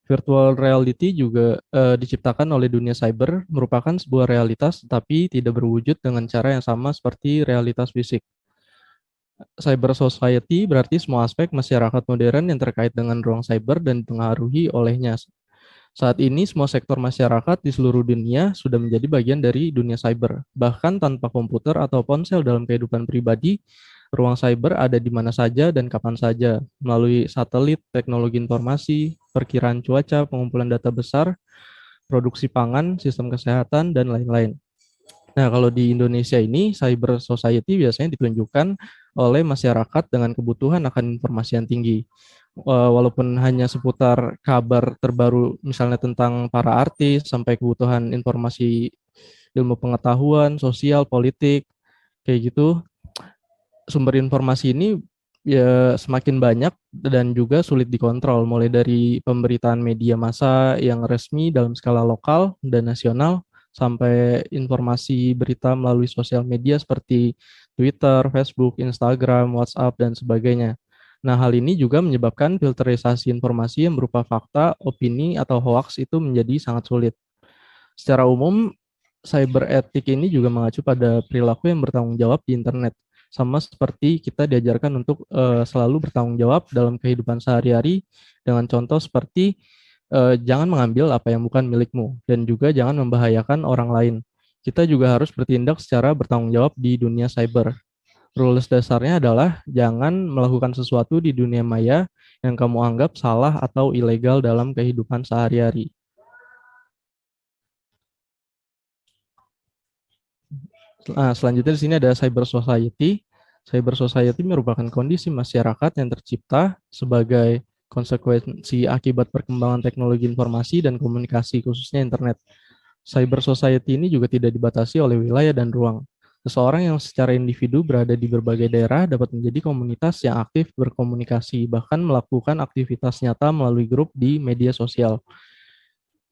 Virtual reality juga diciptakan oleh dunia cyber, merupakan sebuah realitas tetapi tidak berwujud dengan cara yang sama seperti realitas fisik. Cyber society berarti semua aspek masyarakat modern yang terkait dengan ruang cyber dan dipengaruhi olehnya. Saat ini semua sektor masyarakat di seluruh dunia sudah menjadi bagian dari dunia cyber. Bahkan tanpa komputer atau ponsel dalam kehidupan pribadi, ruang cyber ada di mana saja dan kapan saja, melalui satelit, teknologi informasi, perkiraan cuaca, pengumpulan data besar, produksi pangan, sistem kesehatan, dan lain-lain. Nah, kalau di Indonesia ini, cyber society biasanya ditunjukkan oleh masyarakat dengan kebutuhan akan informasi yang tinggi. Walaupun hanya seputar kabar terbaru misalnya tentang para artis, sampai kebutuhan informasi ilmu pengetahuan, sosial, politik, kayak gitu. Sumber informasi ini ya semakin banyak dan juga sulit dikontrol, mulai dari pemberitaan media massa yang resmi dalam skala lokal dan nasional, sampai informasi berita melalui sosial media seperti Twitter, Facebook, Instagram, WhatsApp, dan sebagainya. Nah, hal ini juga menyebabkan filterisasi informasi yang berupa fakta, opini, atau hoaks itu menjadi sangat sulit. Secara umum, cyber etik ini juga mengacu pada perilaku yang bertanggung jawab di internet. Sama seperti kita diajarkan untuk selalu bertanggung jawab dalam kehidupan sehari-hari dengan contoh seperti jangan mengambil apa yang bukan milikmu, dan juga jangan membahayakan orang lain. Kita juga harus bertindak secara bertanggung jawab di dunia cyber. Rules dasarnya adalah jangan melakukan sesuatu di dunia maya yang kamu anggap salah atau ilegal dalam kehidupan sehari-hari. Nah, selanjutnya di sini ada cyber society. Cyber society merupakan kondisi masyarakat yang tercipta sebagai konsekuensi akibat perkembangan teknologi informasi dan komunikasi, khususnya internet. Cyber society ini juga tidak dibatasi oleh wilayah dan ruang. Seseorang yang secara individu berada di berbagai daerah dapat menjadi komunitas yang aktif berkomunikasi, bahkan melakukan aktivitas nyata melalui grup di media sosial.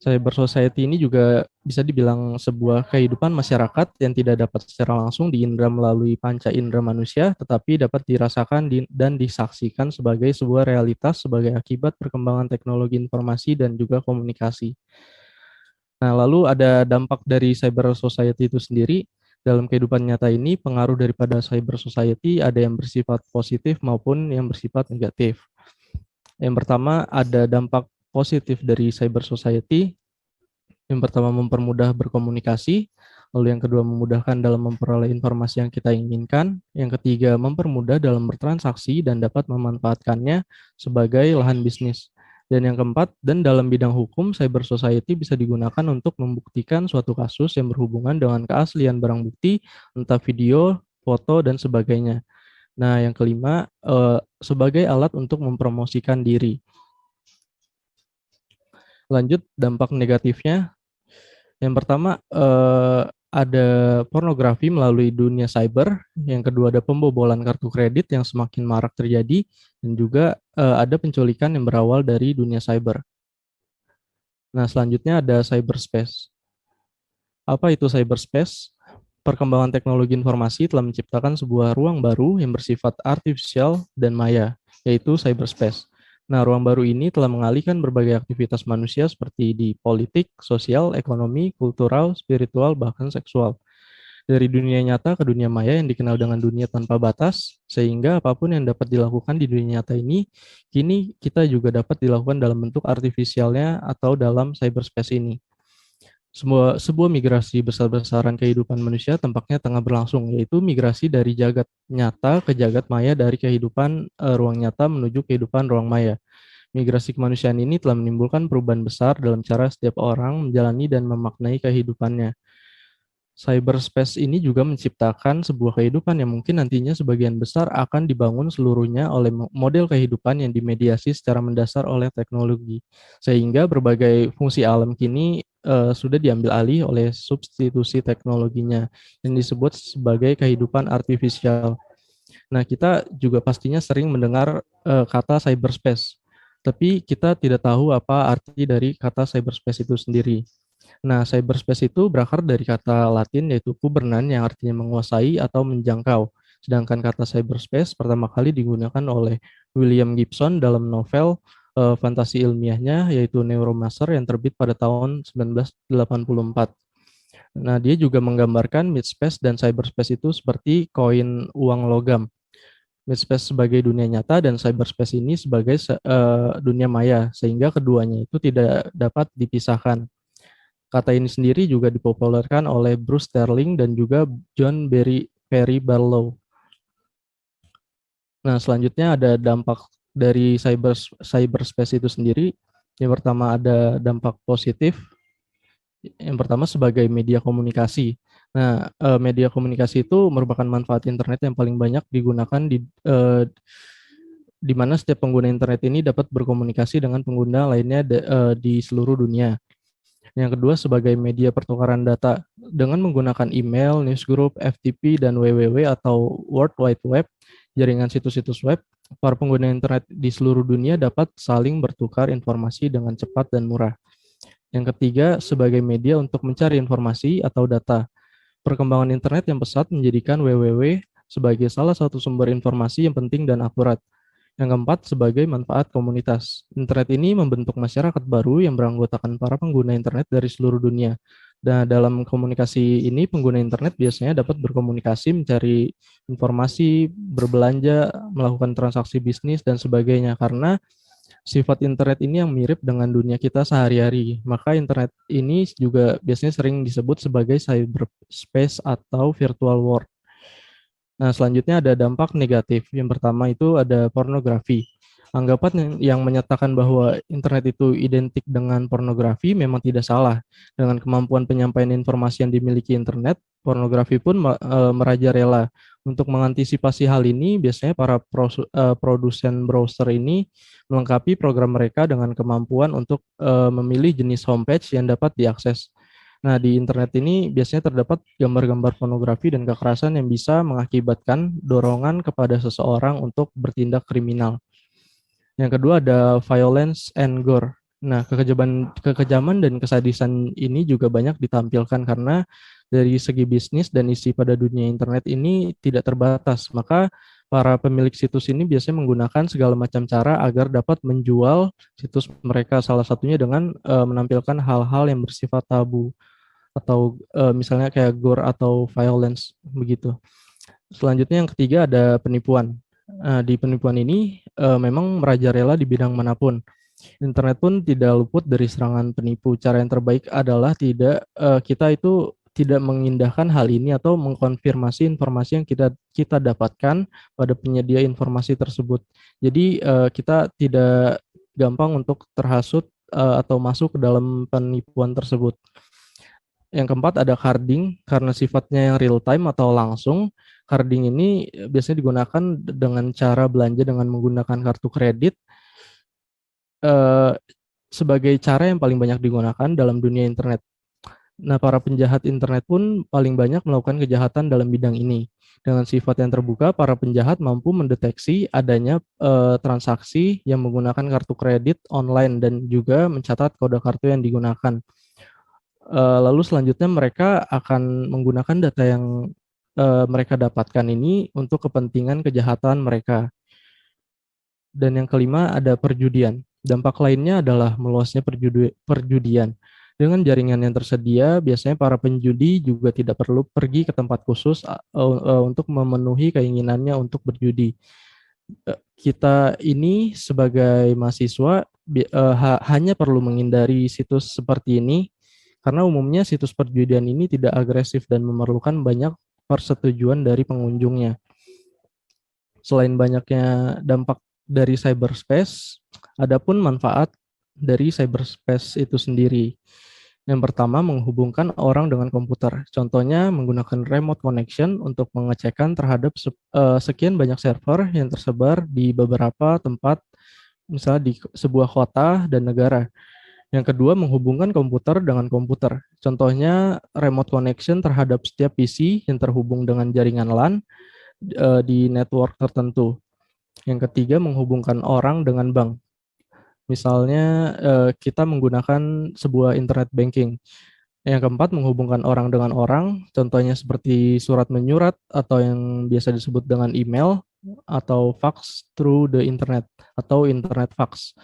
Cyber society ini juga bisa dibilang sebuah kehidupan masyarakat yang tidak dapat secara langsung diindra melalui panca indera manusia, tetapi dapat dirasakan dan disaksikan sebagai sebuah realitas sebagai akibat perkembangan teknologi informasi dan juga komunikasi. Nah, lalu ada dampak dari cyber society itu sendiri. Dalam kehidupan nyata ini, pengaruh daripada cyber society ada yang bersifat positif maupun yang bersifat negatif. Yang pertama, ada dampak positif dari cyber society. Yang pertama mempermudah berkomunikasi, lalu yang kedua memudahkan dalam memperoleh informasi yang kita inginkan, yang ketiga mempermudah dalam bertransaksi dan dapat memanfaatkannya sebagai lahan bisnis. Dan yang keempat, dan dalam bidang hukum, cyber society bisa digunakan untuk membuktikan suatu kasus yang berhubungan dengan keaslian barang bukti, entah video, foto, dan sebagainya. Nah, yang kelima, sebagai alat untuk mempromosikan diri. Lanjut, dampak negatifnya. Yang pertama, ada pornografi melalui dunia cyber. Yang kedua, ada pembobolan kartu kredit yang semakin marak terjadi. Dan juga ada penculikan yang berawal dari dunia cyber. Nah, selanjutnya ada cyberspace. Apa itu cyberspace? Perkembangan teknologi informasi telah menciptakan sebuah ruang baru yang bersifat artifisial dan maya, yaitu cyberspace. Nah, ruang baru ini telah mengalihkan berbagai aktivitas manusia seperti di politik, sosial, ekonomi, kultural, spiritual, bahkan seksual. Dari dunia nyata ke dunia maya yang dikenal dengan dunia tanpa batas, sehingga apapun yang dapat dilakukan di dunia nyata ini, kini kita juga dapat dilakukan dalam bentuk artifisialnya atau dalam cyberspace ini. Sebuah migrasi besar-besaran kehidupan manusia tampaknya tengah berlangsung, yaitu migrasi dari jagat nyata ke jagat maya, dari kehidupan ruang nyata menuju kehidupan ruang maya. Migrasi kemanusiaan ini telah menimbulkan perubahan besar dalam cara setiap orang menjalani dan memaknai kehidupannya. Cyberspace ini juga menciptakan sebuah kehidupan yang mungkin nantinya sebagian besar akan dibangun seluruhnya oleh model kehidupan yang dimediasi secara mendasar oleh teknologi. Sehingga berbagai fungsi alam kini sudah diambil alih oleh substitusi teknologinya yang disebut sebagai kehidupan artifisial. Nah, kita juga pastinya sering mendengar kata cyberspace, tapi kita tidak tahu apa arti dari kata cyberspace itu sendiri. Nah, cyberspace itu berakar dari kata Latin yaitu kubernan yang artinya menguasai atau menjangkau. Sedangkan kata cyberspace pertama kali digunakan oleh William Gibson dalam novel fantasi ilmiahnya yaitu Neuromancer yang terbit pada tahun 1984. Nah, dia juga menggambarkan midspace dan cyberspace itu seperti koin uang logam. Midspace sebagai dunia nyata dan cyberspace ini sebagai dunia maya, sehingga keduanya itu tidak dapat dipisahkan. Kata ini sendiri juga dipopulerkan oleh Bruce Sterling dan juga John Perry Barlow. Nah, selanjutnya ada dampak dari cyberspace itu sendiri. Yang pertama ada dampak positif. Yang pertama sebagai media komunikasi. Nah, media komunikasi itu merupakan manfaat internet yang paling banyak digunakan di mana setiap pengguna internet ini dapat berkomunikasi dengan pengguna lainnya di seluruh dunia. Yang kedua sebagai media pertukaran data dengan menggunakan email, newsgroup, FTP, dan www atau World Wide Web, jaringan situs-situs web, para pengguna internet di seluruh dunia dapat saling bertukar informasi dengan cepat dan murah. Yang ketiga sebagai media untuk mencari informasi atau data. Perkembangan internet yang pesat menjadikan www sebagai salah satu sumber informasi yang penting dan akurat. Yang keempat, sebagai manfaat komunitas. Internet ini membentuk masyarakat baru yang beranggotakan para pengguna internet dari seluruh dunia. Dan dalam komunikasi ini, pengguna internet biasanya dapat berkomunikasi, mencari informasi, berbelanja, melakukan transaksi bisnis, dan sebagainya. Karena sifat internet ini yang mirip dengan dunia kita sehari-hari. Maka internet ini juga biasanya sering disebut sebagai cyberspace atau virtual world. Nah, selanjutnya ada dampak negatif. Yang pertama itu ada pornografi. Anggapan yang menyatakan bahwa internet itu identik dengan pornografi memang tidak salah. Dengan kemampuan penyampaian informasi yang dimiliki internet, pornografi pun merajalela. Untuk mengantisipasi hal ini, biasanya para produsen browser ini melengkapi program mereka dengan kemampuan untuk memilih jenis homepage yang dapat diakses. Nah, di internet ini biasanya terdapat gambar-gambar pornografi dan kekerasan yang bisa mengakibatkan dorongan kepada seseorang untuk bertindak kriminal. Yang kedua ada violence and gore. Nah, kekejaman dan kesadisan ini juga banyak ditampilkan karena dari segi bisnis dan isi pada dunia internet ini tidak terbatas. Maka para pemilik situs ini biasanya menggunakan segala macam cara agar dapat menjual situs mereka, salah satunya dengan menampilkan hal-hal yang bersifat tabu atau misalnya kayak gore atau violence begitu. Selanjutnya yang ketiga ada penipuan. Di penipuan ini memang merajalela di bidang manapun. Internet pun tidak luput dari serangan penipu. Cara yang terbaik adalah kita itu tidak mengindahkan hal ini atau mengkonfirmasi informasi yang kita dapatkan pada penyedia informasi tersebut. Jadi kita tidak gampang untuk terhasut atau masuk ke dalam penipuan tersebut. Yang keempat ada carding, karena sifatnya yang real time atau langsung. Carding ini biasanya digunakan dengan cara belanja dengan menggunakan kartu kredit eh, sebagai cara yang paling banyak digunakan dalam dunia internet. Nah, para penjahat internet pun paling banyak melakukan kejahatan dalam bidang ini. Dengan sifat yang terbuka, para penjahat mampu mendeteksi adanya transaksi yang menggunakan kartu kredit online dan juga mencatat kode kartu yang digunakan. Lalu selanjutnya mereka akan menggunakan data yang mereka dapatkan ini untuk kepentingan kejahatan mereka. Dan yang kelima ada perjudian. Dampak lainnya adalah meluasnya perjudian. Dengan jaringan yang tersedia, biasanya para penjudi juga tidak perlu pergi ke tempat khusus untuk memenuhi keinginannya untuk berjudi. Kita ini sebagai mahasiswa hanya perlu menghindari situs seperti ini karena umumnya situs perjudian ini tidak agresif dan memerlukan banyak persetujuan dari pengunjungnya. Selain banyaknya dampak dari cyberspace, ada pun manfaat dari cyberspace itu sendiri. Yang pertama, menghubungkan orang dengan komputer. Contohnya, menggunakan remote connection untuk pengecekan terhadap sekian banyak server yang tersebar di beberapa tempat, misalnya di sebuah kota dan negara. Yang kedua, menghubungkan komputer dengan komputer. Contohnya, remote connection terhadap setiap PC yang terhubung dengan jaringan LAN di network tertentu. Yang ketiga, menghubungkan orang dengan bank. Misalnya, kita menggunakan sebuah internet banking. Yang keempat, menghubungkan orang dengan orang, contohnya seperti surat menyurat atau yang biasa disebut dengan email atau fax through the internet atau internet fax.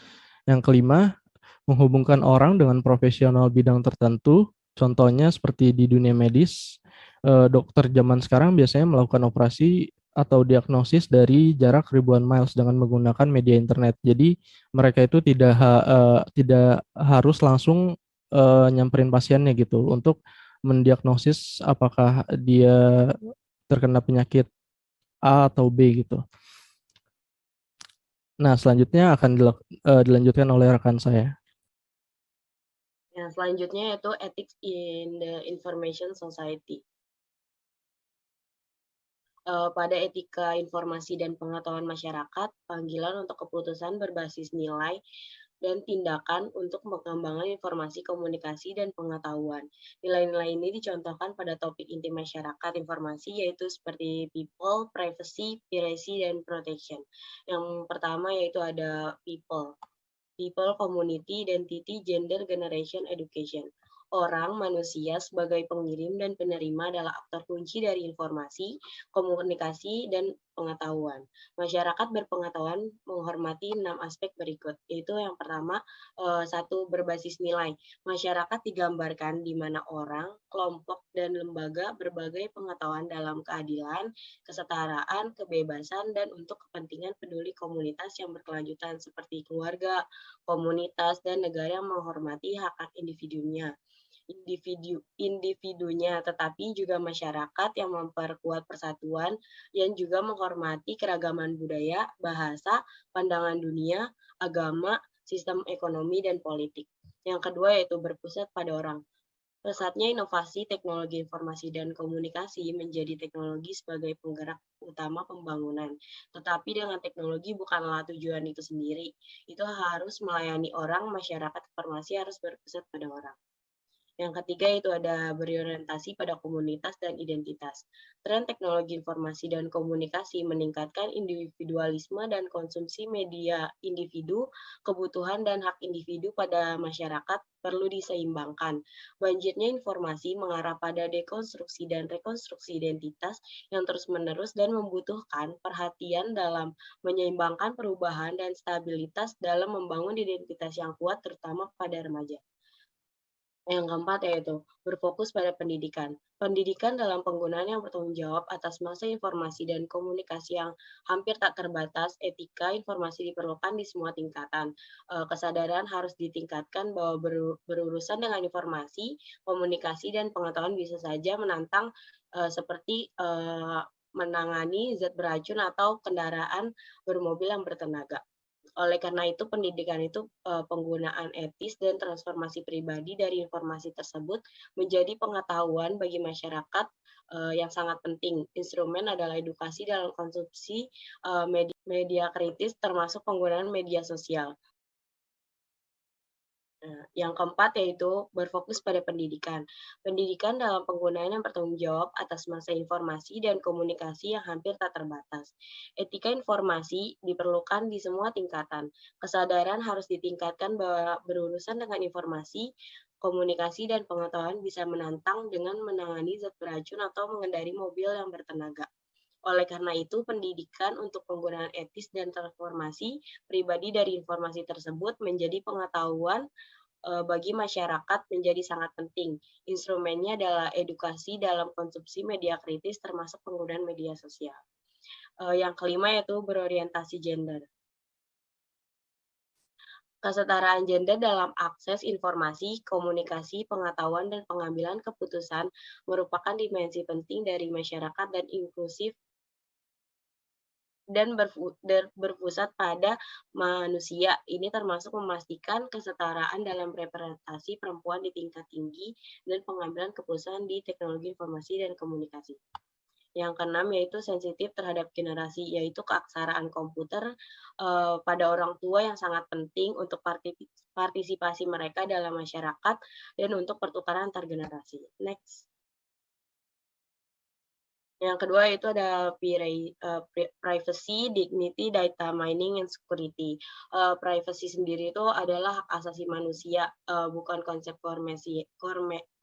Yang kelima, menghubungkan orang dengan profesional bidang tertentu, contohnya seperti di dunia medis. Dokter zaman sekarang biasanya melakukan operasi atau diagnosis dari jarak ribuan miles dengan menggunakan media internet. Jadi mereka itu tidak harus langsung nyamperin pasiennya gitu untuk mendiagnosis apakah dia terkena penyakit A atau B gitu. Nah, selanjutnya akan dilanjutkan oleh rekan saya. Yang selanjutnya yaitu ethics in the information society. Pada etika informasi dan pengetahuan masyarakat, panggilan untuk keputusan berbasis nilai dan tindakan untuk pengembangan informasi, komunikasi, dan pengetahuan. Nilai-nilai ini dicontohkan pada topik inti masyarakat informasi, yaitu seperti people, privacy, piracy, dan protection. Yang pertama yaitu ada people. People, community, identity, gender, generation, education. Orang, manusia sebagai pengirim dan penerima adalah aktor kunci dari informasi, komunikasi, dan pengetahuan. Masyarakat berpengetahuan menghormati 6 aspek berikut, yaitu yang pertama, satu, berbasis nilai. Masyarakat digambarkan di mana orang, kelompok, dan lembaga berbagai pengetahuan dalam keadilan, kesetaraan, kebebasan, dan untuk kepentingan peduli komunitas yang berkelanjutan seperti keluarga, komunitas, dan negara yang menghormati hak-hak individunya, tetapi juga masyarakat yang memperkuat persatuan, yang juga menghormati keragaman budaya, bahasa, pandangan dunia, agama, sistem ekonomi, dan politik. Yang kedua yaitu berpusat pada orang. Pesatnya inovasi teknologi informasi dan komunikasi menjadi teknologi sebagai penggerak utama pembangunan. Tetapi dengan teknologi bukanlah tujuan itu sendiri. Itu harus melayani orang, masyarakat informasi harus berpusat pada orang. Yang ketiga itu ada berorientasi pada komunitas dan identitas. Tren teknologi informasi dan komunikasi meningkatkan individualisme dan konsumsi media individu, kebutuhan dan hak individu pada masyarakat perlu diseimbangkan. Banjirnya informasi mengarah pada dekonstruksi dan rekonstruksi identitas yang terus-menerus dan membutuhkan perhatian dalam menyeimbangkan perubahan dan stabilitas dalam membangun identitas yang kuat terutama pada remaja. Yang keempat yaitu berfokus pada pendidikan. Pendidikan dalam penggunaan yang bertanggung jawab atas masa informasi dan komunikasi yang hampir tak terbatas, etika informasi diperlukan di semua tingkatan. Kesadaran harus ditingkatkan bahwa berurusan dengan informasi, komunikasi, dan pengetahuan bisa saja menantang seperti menangani zat beracun atau kendaraan bermobil yang bertenaga. Oleh karena itu, pendidikan itu penggunaan etis dan transformasi pribadi dari informasi tersebut menjadi pengetahuan bagi masyarakat yang sangat penting. Instrumen adalah edukasi dalam konsumsi media kritis termasuk penggunaan media sosial. Yang keempat yaitu berfokus pada pendidikan. Pendidikan dalam penggunaan yang bertanggung jawab atas masa informasi dan komunikasi yang hampir tak terbatas. Etika informasi diperlukan di semua tingkatan. Kesadaran harus ditingkatkan bahwa berurusan dengan informasi, komunikasi, dan pengetahuan bisa menantang dengan menangani zat beracun atau mengendari mobil yang bertenaga. Oleh karena itu, pendidikan untuk penggunaan etis dan transformasi pribadi dari informasi tersebut menjadi pengetahuan bagi masyarakat menjadi sangat penting. Instrumennya adalah edukasi dalam konsumsi media kritis termasuk penggunaan media sosial. Yang kelima yaitu berorientasi gender. Kesetaraan gender dalam akses informasi, komunikasi, pengetahuan, dan pengambilan keputusan merupakan dimensi penting dari masyarakat dan inklusif dan berpusat pada manusia. Ini termasuk memastikan kesetaraan dalam representasi perempuan di tingkat tinggi dan pengambilan keputusan di teknologi informasi dan komunikasi. Yang keenam yaitu sensitif terhadap generasi, yaitu keaksaraan komputer pada orang tua yang sangat penting untuk partisipasi mereka dalam masyarakat dan untuk pertukaran antar generasi. Next. Yang kedua itu ada privacy, dignity, data mining, and security. Privacy sendiri itu adalah hak asasi manusia, bukan konsep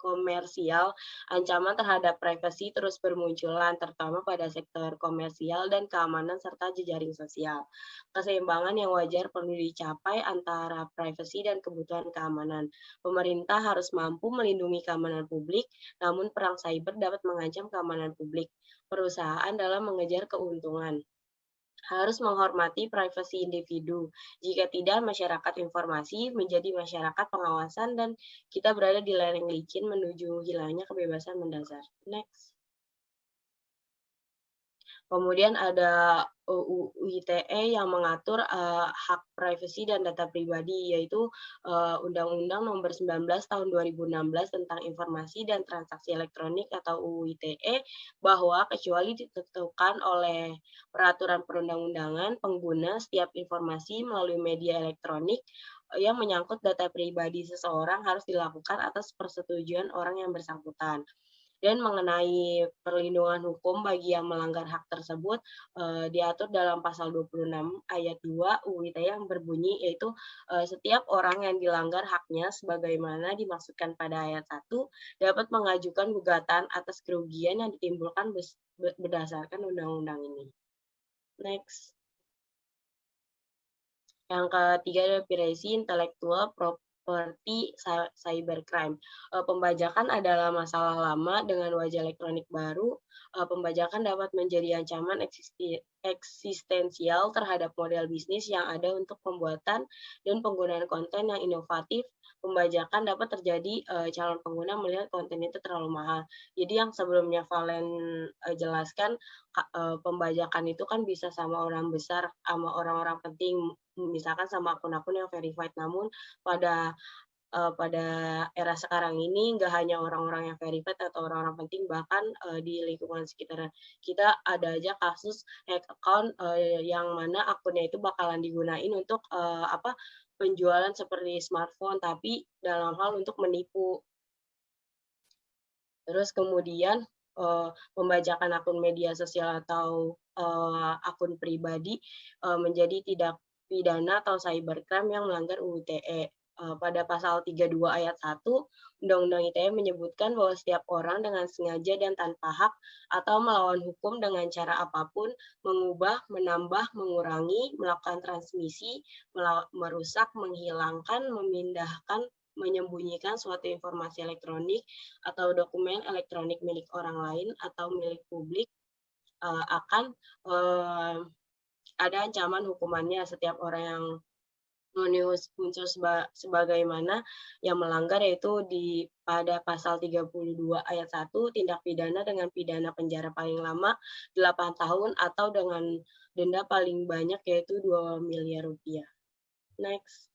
komersial. Ancaman terhadap privasi terus bermunculan, terutama pada sektor komersial dan keamanan serta jejaring sosial. Keseimbangan yang wajar perlu dicapai antara privasi dan kebutuhan keamanan. Pemerintah harus mampu melindungi keamanan publik, namun perang cyber dapat mengancam keamanan publik. Perusahaan dalam mengejar keuntungan harus menghormati privasi individu. Jika tidak, masyarakat informasi menjadi masyarakat pengawasan dan kita berada di lereng licin menuju hilangnya kebebasan mendasar. Next. Kemudian ada UU ITE yang mengatur hak privasi dan data pribadi, yaitu Undang-Undang Nomor 19 Tahun 2016 tentang Informasi dan Transaksi Elektronik atau UU ITE, bahwa kecuali ditentukan oleh peraturan perundang-undangan, pengguna setiap informasi melalui media elektronik yang menyangkut data pribadi seseorang harus dilakukan atas persetujuan orang yang bersangkutan. Dan mengenai perlindungan hukum bagi yang melanggar hak tersebut diatur dalam pasal 26 ayat 2 UU ITE yang berbunyi yaitu setiap orang yang dilanggar haknya sebagaimana dimaksudkan pada ayat 1 dapat mengajukan gugatan atas kerugian yang ditimbulkan berdasarkan undang-undang ini. Next. Yang ketiga adalah piracy intelektual properti cybercrime. Pembajakan adalah masalah lama dengan wajah elektronik baru. Pembajakan dapat menjadi ancaman eksistensial terhadap model bisnis yang ada untuk pembuatan dan penggunaan konten yang inovatif. Pembajakan dapat terjadi calon pengguna melihat konten itu terlalu mahal. Jadi yang sebelumnya Valen jelaskan, pembajakan itu kan bisa sama orang besar, sama orang-orang penting, misalkan sama akun-akun yang verified. Namun pada era sekarang ini nggak hanya orang-orang yang verified atau orang-orang penting, bahkan di lingkungan sekitar kita ada aja kasus hack account yang mana akunnya itu bakalan digunain untuk penjualan seperti smartphone, tapi dalam hal untuk menipu. Terus kemudian pembajakan akun media sosial atau akun pribadi menjadi tidak pidana atau cybercrime yang melanggar UU ITE. Pada pasal 32 ayat 1, Undang-Undang ITE menyebutkan bahwa setiap orang dengan sengaja dan tanpa hak atau melawan hukum dengan cara apapun, mengubah, menambah, mengurangi, melakukan transmisi, merusak, menghilangkan, memindahkan, menyembunyikan suatu informasi elektronik atau dokumen elektronik milik orang lain atau milik publik akan ada ancaman hukumannya. Setiap orang yang memenuhi unsur sebagaimana yang melanggar, yaitu pada pasal 32 ayat 1 tindak pidana dengan pidana penjara paling lama 8 tahun atau dengan denda paling banyak yaitu 2 miliar rupiah. Next.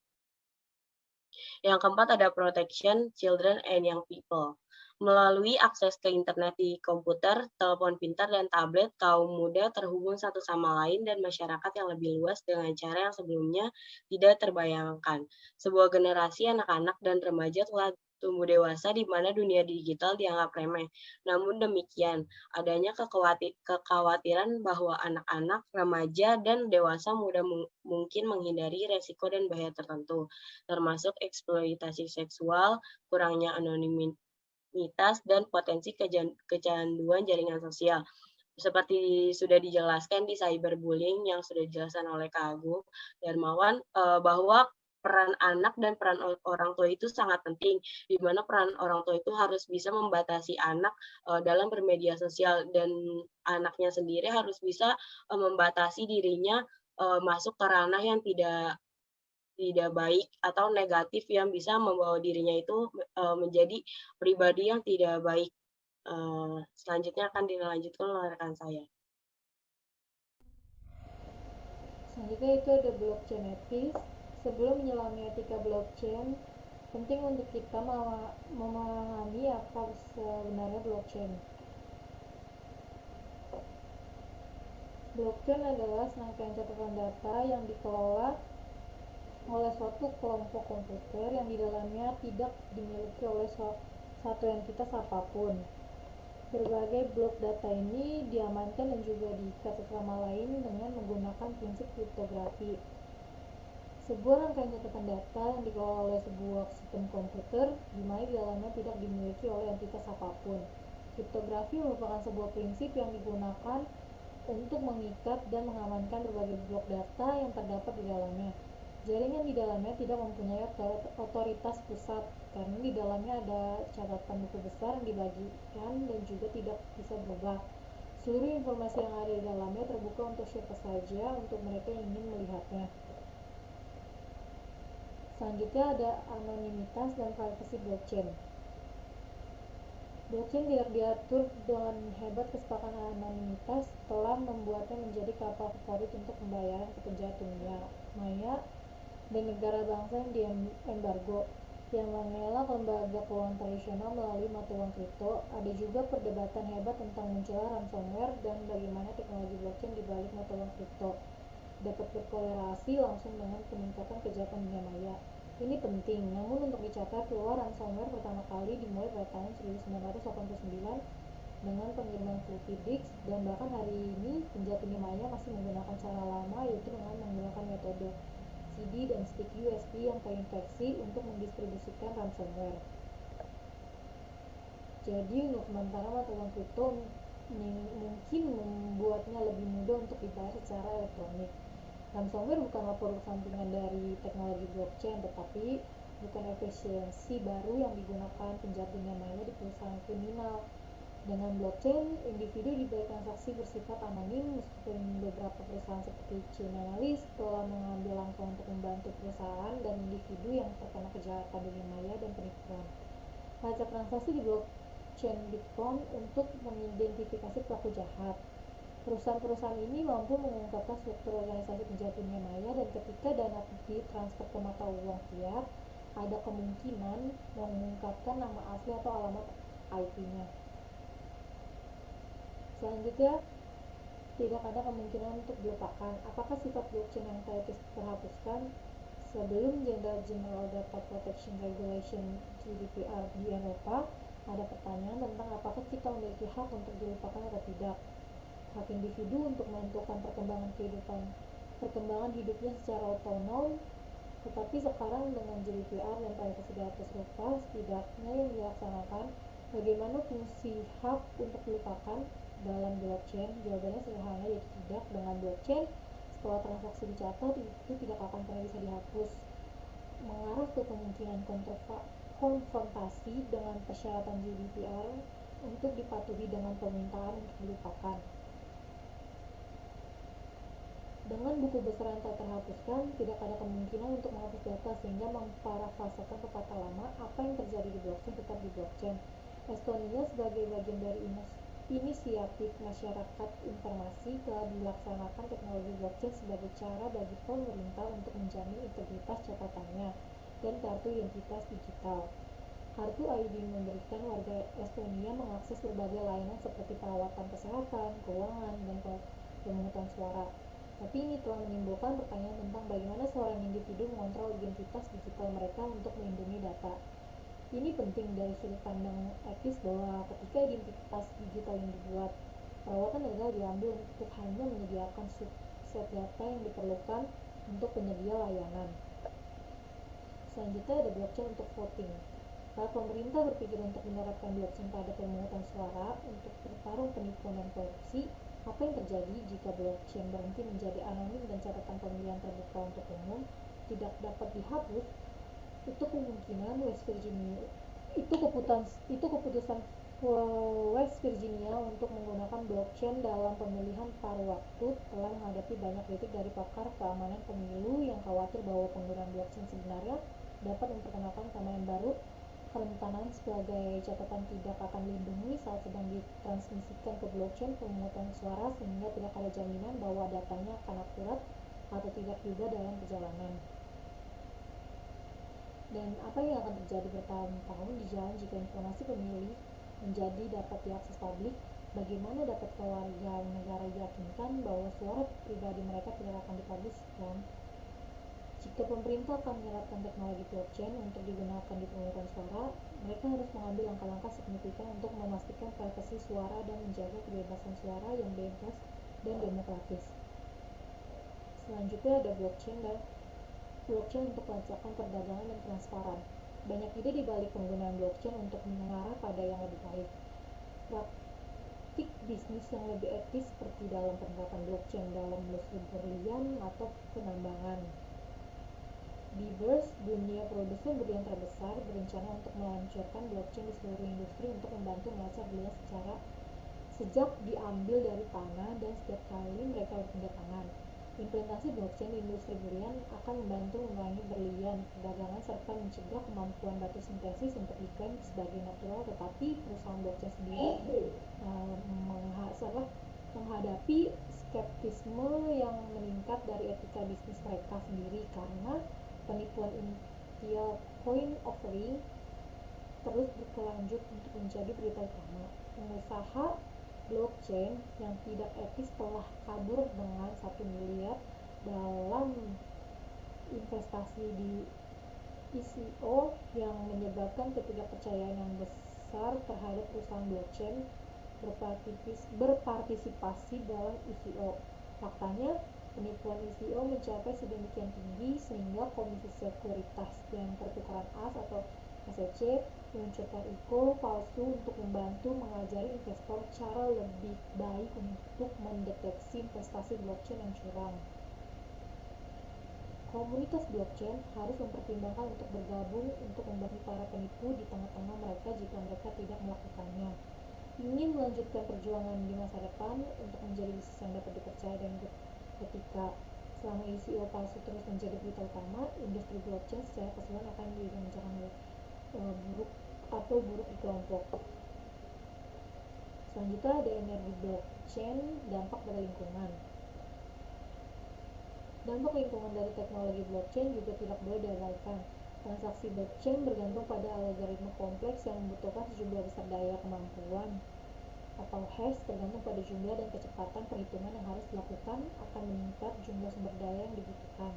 Yang keempat ada protection children and young people. Melalui akses ke internet di komputer, telepon pintar, dan tablet, kaum muda terhubung satu sama lain dan masyarakat yang lebih luas dengan cara yang sebelumnya tidak terbayangkan. Sebuah generasi anak-anak dan remaja telah tumbuh dewasa di mana dunia digital dianggap remeh. Namun demikian, adanya kekhawatiran bahwa anak-anak, remaja, dan dewasa muda mungkin menghindari resiko dan bahaya tertentu, termasuk eksploitasi seksual, kurangnya anonimitas, dan potensi kecanduan jaringan sosial. Seperti sudah dijelaskan di cyberbullying yang sudah dijelaskan oleh Kak Agung Darmawan, bahwa peran anak dan peran orang tua itu sangat penting, di mana peran orang tua itu harus bisa membatasi anak dalam bermedia sosial, dan anaknya sendiri harus bisa membatasi dirinya masuk ke ranah yang tidak baik atau negatif yang bisa membawa dirinya itu menjadi pribadi yang tidak baik. Selanjutnya akan dilanjutkan oleh rekan saya. Selanjutnya itu ada blockchain ethics. Sebelum menyelami etika blockchain, penting untuk kita memahami apa sebenarnya blockchain. Blockchain adalah serangkaian catatan data yang dikelola oleh suatu kelompok komputer yang di dalamnya tidak dimiliki oleh satu entitas apapun. Berbagai blok data ini diamankan dan juga diikat satu sama lain dengan menggunakan prinsip kriptografi. Sebuah rangkaian catatan data yang dikelola oleh sebuah sistem komputer di mana di dalamnya tidak dimiliki oleh entitas apapun. Kriptografi merupakan sebuah prinsip yang digunakan untuk mengikat dan mengamankan berbagai blok data yang terdapat di dalamnya. Jaringan di dalamnya tidak mempunyai otoritas pusat karena di dalamnya ada catatan buku besar yang dibagikan dan juga tidak bisa berubah. Seluruh informasi yang ada di dalamnya terbuka untuk siapa saja untuk mereka yang ingin melihatnya. Selanjutnya ada anonimitas dan privasi blockchain. Blockchain tidak diatur dengan hebat. Kesepakatan anonimitas telah membuatnya menjadi kapal favorit untuk pembayaran ke penjahat dunia maya dan negara bangsa yang diembargo, yang mengelak lembaga keuangan tradisional melalui mata uang kripto. Ada juga perdebatan hebat tentang munculnya ransomware dan bagaimana teknologi blockchain di balik mata uang kripto dapat berkorelasi langsung dengan peningkatan kejahatan dunia maya. Ini penting, namun untuk dicatat bahwa ransomware pertama kali dimulai pada tahun 1989 dengan pengiriman floppy disk, dan bahkan hari ini penjahat dunia maya masih menggunakan cara lama, yaitu dengan menggunakan metode CD dan stick USB yang terinfeksi untuk mendistribusikan ransomware. Jadi untuk sementara mata uang kripto mungkin membuatnya lebih mudah untuk dibayar secara elektronik. Ransomware bukanlah produk sampingan dari teknologi blockchain, tetapi bukan efisiensi baru yang digunakan penjahat dunia maya di perusahaan kriminal. Dengan blockchain, individu diberi transaksi bersifat anonim, meskipun beberapa perusahaan seperti Chainalysis telah mengambil langkah untuk membantu perusahaan dan individu yang terkena kejahatan dunia maya dan penipuan. Melacak transaksi di blockchain Bitcoin untuk mengidentifikasi pelaku jahat. Perusahaan-perusahaan ini mampu mengungkapkan struktur organisasi penjahat dunia maya, dan ketika dana ditransfer ke mata uang fiat, ada kemungkinan mengungkapkan nama asli atau alamat IP-nya. Selanjutnya, tidak ada kemungkinan untuk dilupakan. Apakah sifat blockchain yang teoritis terhapuskan? Sebelum General Data Protection Regulation GDPR di Eropa, ada pertanyaan tentang apakah kita memiliki hak untuk dilupakan atau tidak. Hak individu untuk menentukan perkembangan hidupnya secara otonom. Tetapi sekarang dengan GDPR dan privacy data serupa, setidaknya yang dilaksanakan, bagaimana fungsi hak untuk dilupakan dalam blockchain? Jawabannya sederhana, yaitu tidak. Dengan blockchain, setelah transaksi dicatat, itu tidak akan pernah bisa dihapus. mengarah ke kemungkinan konfrontasi dengan persyaratan GDPR untuk dipatuhi dengan permintaan untuk dilupakan. Dengan buku besar yang tak terhapuskan, tidak ada kemungkinan untuk menghapus data, sehingga memparafrasekan pepatah lama, apa yang terjadi di blockchain tetap di blockchain. Estonia sebagai bagian dari inisiatif masyarakat informasi telah dilaksanakan teknologi blockchain sebagai cara bagi pemerintah untuk menjamin integritas catatannya dan kartu identitas digital. Kartu ID memberikan warga Estonia mengakses berbagai layanan seperti perawatan kesehatan, keuangan, dan pemungutan suara. Tapi ini telah menimbulkan pertanyaan tentang bagaimana seorang individu mengontrol identitas digital mereka untuk melindungi data. Ini penting dari sudut pandang etis bahwa ketika identitas digital yang dibuat, perawatan data diambil untuk hanya menyediakan subset data yang diperlukan untuk penyedia layanan. Selanjutnya ada blockchain untuk voting. Saat pemerintah berpikir untuk menerapkan blockchain pada pemungutan suara untuk bertarung penipuan dan korupsi, apa yang terjadi jika blockchain berhenti menjadi anonim dan catatan pemilihan terbuka untuk umum tidak dapat dihapus? Itu keputusan West Virginia untuk menggunakan blockchain dalam pemilihan paruh waktu telah menghadapi banyak kritik dari pakar keamanan pemilu yang khawatir bahwa penggunaan blockchain sebenarnya dapat memperkenalkan keamanan baru, kerentanan sebagai catatan tidak akan dilindungi saat sedang ditransmisikan ke blockchain pemungutan suara, sehingga tidak ada jaminan bahwa datanya akan akurat atau tidak juga dalam perjalanan. Dan apa yang akan terjadi bertahun-tahun di jalan jika informasi pemilih menjadi dapat diakses publik? Bagaimana dapat warga negara yakinkan bahwa suara pribadi mereka tidak akan dipublikasikan? Jika pemerintah akan menerapkan teknologi blockchain untuk digunakan di pemungutan suara, mereka harus mengambil langkah-langkah signifikan untuk memastikan privasi suara dan menjaga kebebasan suara yang bebas dan demokratis. Selanjutnya ada blockchain untuk pelacakan perdagangan dan transparan. Banyak ide di balik penggunaan blockchain untuk mengarah pada yang lebih baik. Praktik bisnis yang lebih etis seperti dalam penerapan blockchain dalam industri berlian atau penambangan. Beavers, dunia produsen berlian terbesar, berencana untuk meluncurkan blockchain di seluruh industri untuk membantu melacak berlian sejak diambil dari tanah dan setiap kali mereka berpindah tangan. Implementasi blockchain di industri berlian akan membantu mengurangi berlian perdagangan serta mencegah kemampuan batu sintesis untuk diklaim sebagai natural, tetapi perusahaan blockchain sendiri menghadapi skeptisme yang meningkat dari etika bisnis mereka sendiri karena penipuan initial coin offering terus berkelanjut untuk menjadi berita utama. Pengusaha blockchain yang tidak etis telah kabur dengan 1 miliar dalam investasi di ICO yang menyebabkan ketidakpercayaan yang besar terhadap perusahaan blockchain berpartisipasi dalam ICO. Faktanya, penipuan ICO mencapai sedemikian tinggi sehingga Komisi Sekuritas dan Pertukaran As atau SEC meluncurkan ICO palsu untuk membantu mengajari investor cara lebih baik untuk mendeteksi investasi blockchain yang curang. Komunitas blockchain harus mempertimbangkan untuk bergabung untuk membantu para penipu di tengah-tengah mereka jika mereka tidak melakukannya. Ingin melanjutkan perjuangan di masa depan untuk menjadi bisnis yang dapat dipercaya dan ketika selama ICO palsu terus menjadi berita utama, industri blockchain secara keseluruhan akan digoncangkan buruk di kelompok. Selanjutnya ada energi blockchain, dampak pada lingkungan. Dampak lingkungan dari teknologi blockchain juga tidak boleh diabaikan. Transaksi blockchain bergantung pada algoritma kompleks yang membutuhkan sejumlah besar daya kemampuan atau hash tergantung pada jumlah dan kecepatan perhitungan yang harus dilakukan akan meningkat jumlah sumber daya yang dibutuhkan.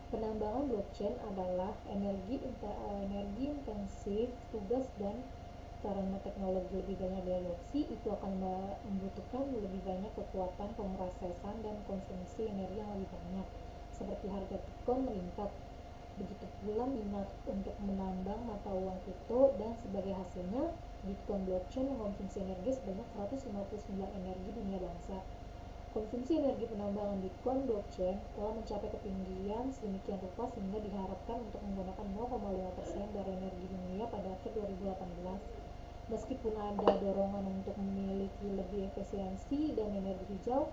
Penambangan blockchain adalah energi intensif, tugas dan karena teknologi lebih banyak diadopsi, itu akan membutuhkan lebih banyak kekuatan pemrosesan dan konsumsi energi yang lebih banyak, seperti harga Bitcoin meningkat. Begitu pula minat untuk menambang mata uang kripto, dan sebagai hasilnya, Bitcoin blockchain mengkonsumsi energi sebanyak 159 energi dunia bangsa. Konsumsi energi penambangan Bitcoin blockchain telah mencapai ketinggian sedemikian rupa sehingga diharapkan untuk menggunakan 0,5% dari energi dunia pada akhir 2018. Meskipun ada dorongan untuk memiliki lebih efisiensi dan energi hijau,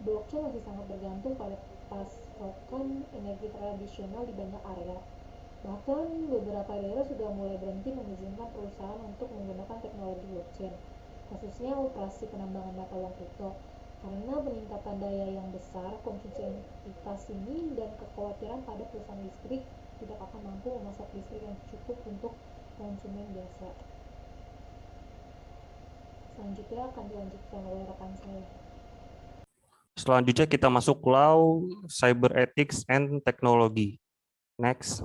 blockchain masih sangat bergantung pada pasokan energi tradisional di banyak area. Bahkan beberapa daerah sudah mulai berhenti mengizinkan perusahaan untuk menggunakan teknologi blockchain, khususnya operasi penambangan mata uang kripto, karena peningkatan daya yang besar konsumsi entitas ini dan kekhawatiran pada perusahaan listrik tidak akan mampu memasak listrik yang cukup untuk konsumen biasa. Selanjutnya akan dilanjutkan oleh rekan saya. Selanjutnya kita masuk law, cyber ethics and technology. Next.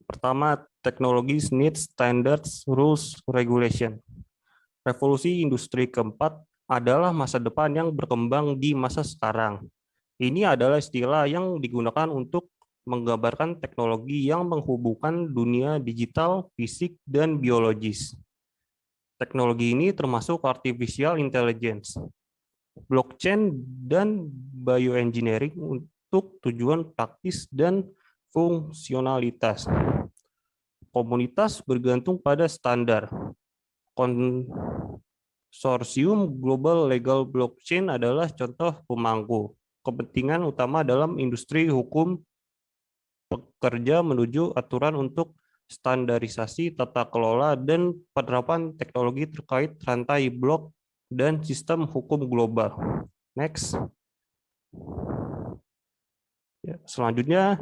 Pertama, technologies needs standards, rules, regulation. Revolusi industri keempat adalah masa depan yang berkembang di masa sekarang. Ini adalah istilah yang digunakan untuk menggambarkan teknologi yang menghubungkan dunia digital, fisik, dan biologis. Teknologi ini termasuk artificial intelligence, blockchain, dan bioengineering untuk tujuan praktis dan fungsionalitas. Komunitas bergantung pada standar. Konsorsium Global Legal Blockchain adalah contoh pemangku kepentingan utama dalam industri hukum pekerja menuju aturan untuk standarisasi tata kelola dan penerapan teknologi terkait rantai blok dan sistem hukum global. Next. Ya, selanjutnya,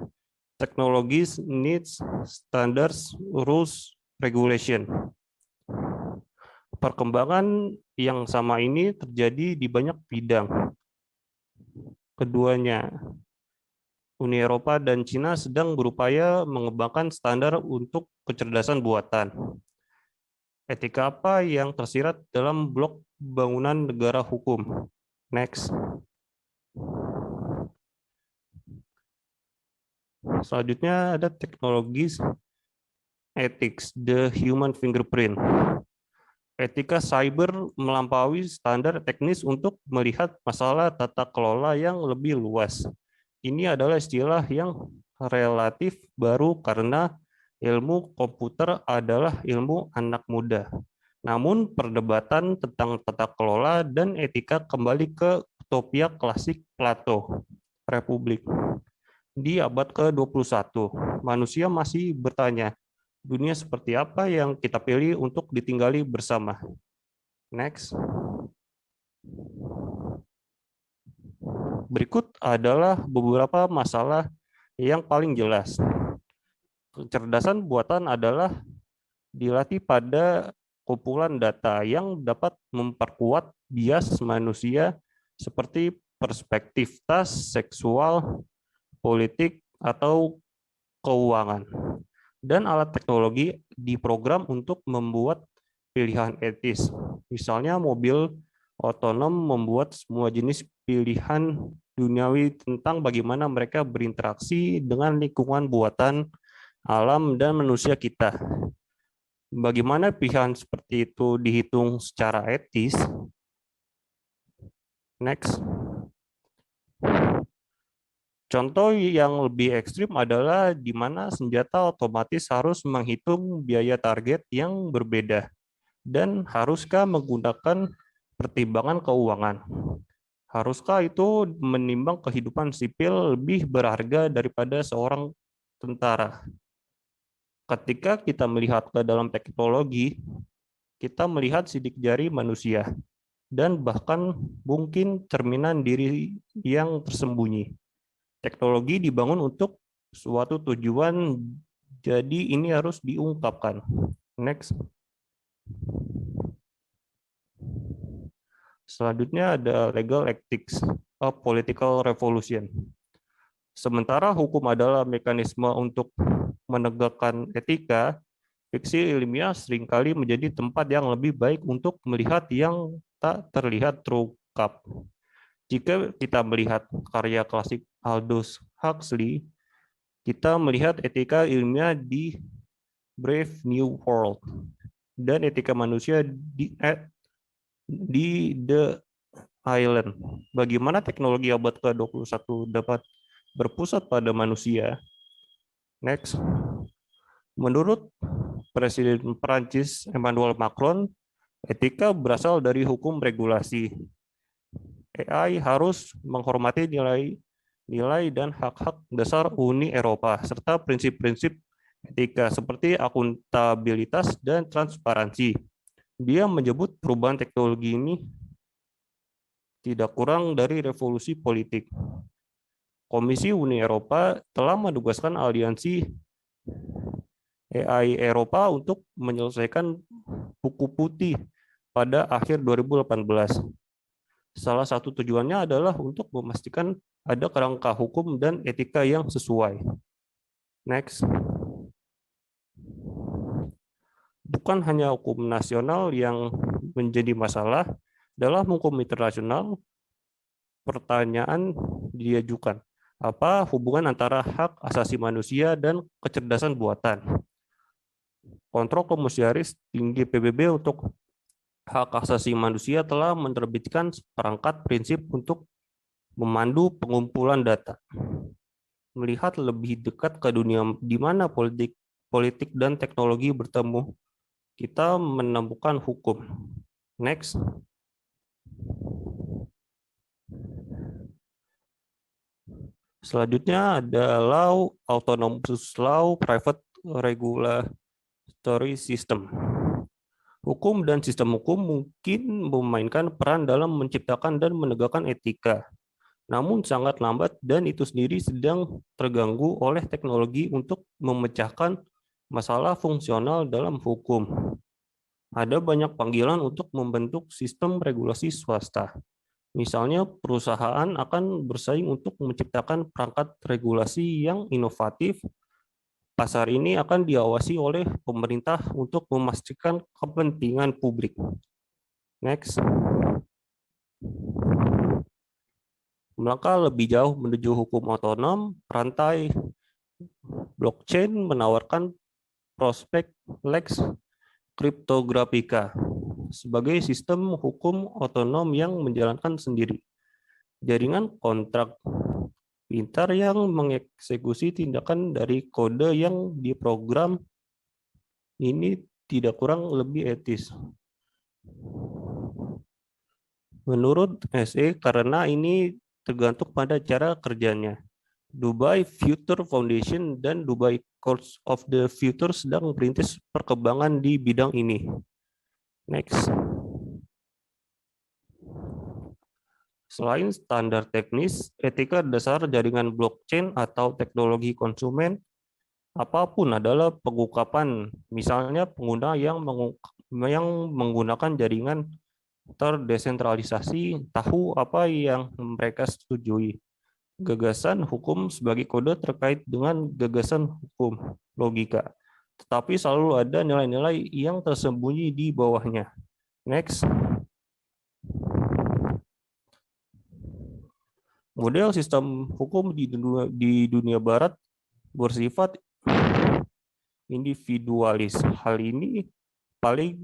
technologies needs standards, rules, regulation. Perkembangan yang sama ini terjadi di banyak bidang. Keduanya, Uni Eropa dan Cina sedang berupaya mengembangkan standar untuk kecerdasan buatan. Etika apa yang tersirat dalam blok bangunan negara hukum? Next. Selanjutnya ada teknologi ethics, the human fingerprint. Etika cyber melampaui standar teknis untuk melihat masalah tata kelola yang lebih luas. Ini adalah istilah yang relatif baru karena ilmu komputer adalah ilmu anak muda. Namun perdebatan tentang tata kelola dan etika kembali ke utopia klasik Plato, Republik. Di abad ke-21, manusia masih bertanya, dunia seperti apa yang kita pilih untuk ditinggali bersama? Next. Berikut adalah beberapa masalah yang paling jelas. Kecerdasan buatan adalah dilatih pada kumpulan data yang dapat memperkuat bias manusia seperti perspektif tas, seksual, politik, atau keuangan. Dan alat teknologi diprogram untuk membuat pilihan etis. Misalnya mobil otonom membuat semua jenis pilihan duniawi tentang bagaimana mereka berinteraksi dengan lingkungan buatan, alam, dan manusia kita. Bagaimana pilihan seperti itu dihitung secara etis? Next. Contoh yang lebih ekstrim adalah di mana senjata otomatis harus menghitung biaya target yang berbeda dan haruskah menggunakan pertimbangan keuangan. Haruskah itu menimbang kehidupan sipil lebih berharga daripada seorang tentara? Ketika kita melihat ke dalam teknologi, kita melihat sidik jari manusia dan bahkan mungkin cerminan diri yang tersembunyi. Teknologi dibangun untuk suatu tujuan, jadi ini harus diungkapkan. Next. Selanjutnya ada legal ethics, a political revolution. Sementara hukum adalah mekanisme untuk menegakkan etika, fiksi ilmiah seringkali menjadi tempat yang lebih baik untuk melihat yang tak terlihat terungkap. Jika kita melihat karya klasik Aldous Huxley, kita melihat etika ilmiah di Brave New World dan etika manusia di The Island. Bagaimana teknologi abad ke-21 dapat berpusat pada manusia? Next. Menurut Presiden Prancis Emmanuel Macron, etika berasal dari hukum regulasi. AI harus menghormati nilai dan hak-hak dasar Uni Eropa, serta prinsip-prinsip etika seperti akuntabilitas dan transparansi. Dia menyebut perubahan teknologi ini tidak kurang dari revolusi politik. Komisi Uni Eropa telah menugaskan aliansi AI Eropa untuk menyelesaikan buku putih pada akhir 2018. Salah satu tujuannya adalah untuk memastikan ada kerangka hukum dan etika yang sesuai. Next. Bukan hanya hukum nasional yang menjadi masalah, dalam hukum internasional pertanyaan diajukan. Apa hubungan antara hak asasi manusia dan kecerdasan buatan? Kontrol Komisaris Tinggi PBB untuk Hak Asasi Manusia telah menerbitkan perangkat prinsip untuk memandu pengumpulan data. Melihat lebih dekat ke dunia di mana politik dan teknologi bertemu, kita menemukan hukum. Next. Selanjutnya ada Law, Autonomous Law, Private Regulatory System. Hukum dan sistem hukum mungkin memainkan peran dalam menciptakan dan menegakkan etika, namun sangat lambat dan itu sendiri sedang terganggu oleh teknologi untuk memecahkan masalah fungsional dalam hukum. Ada banyak panggilan untuk membentuk sistem regulasi swasta. Misalnya, perusahaan akan bersaing untuk menciptakan perangkat regulasi yang inovatif. Pasar ini akan diawasi oleh pemerintah untuk memastikan kepentingan publik. Next. Melangkah lebih jauh menuju hukum otonom, rantai blockchain menawarkan prospek Lex Cryptographica sebagai sistem hukum otonom yang menjalankan sendiri. Jaringan kontrak pintar yang mengeksekusi tindakan dari kode yang diprogram ini tidak kurang lebih etis. Menurut SE, karena ini tergantung pada cara kerjanya. Dubai Future Foundation dan Dubai Courts of the Future sedang merintis perkembangan di bidang ini. Next. Selain standar teknis, etika dasar jaringan blockchain atau teknologi konsumen apapun adalah pengungkapan, misalnya pengguna yang menggunakan jaringan terdesentralisasi tahu apa yang mereka setujui. Gagasan hukum sebagai kode terkait dengan gagasan hukum logika, tetapi selalu ada nilai-nilai yang tersembunyi di bawahnya. Next. Model sistem hukum di dunia barat bersifat individualis. Hal ini paling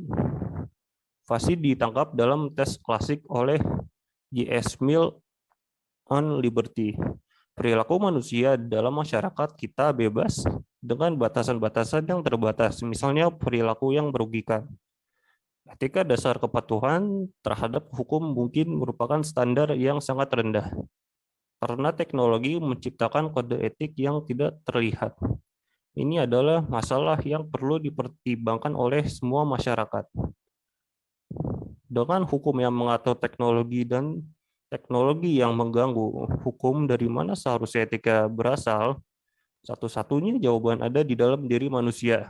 fasih ditangkap dalam tes klasik oleh J.S. Mill on Liberty. Perilaku manusia dalam masyarakat kita bebas dengan batasan-batasan yang terbatas, misalnya perilaku yang merugikan. Etika dasar kepatuhan terhadap hukum mungkin merupakan standar yang sangat rendah, karena teknologi menciptakan kode etik yang tidak terlihat. Ini adalah masalah yang perlu dipertimbangkan oleh semua masyarakat. Dengan hukum yang mengatur teknologi dan teknologi yang mengganggu hukum, dari mana seharusnya etika berasal? Satu-satunya jawaban ada di dalam diri manusia,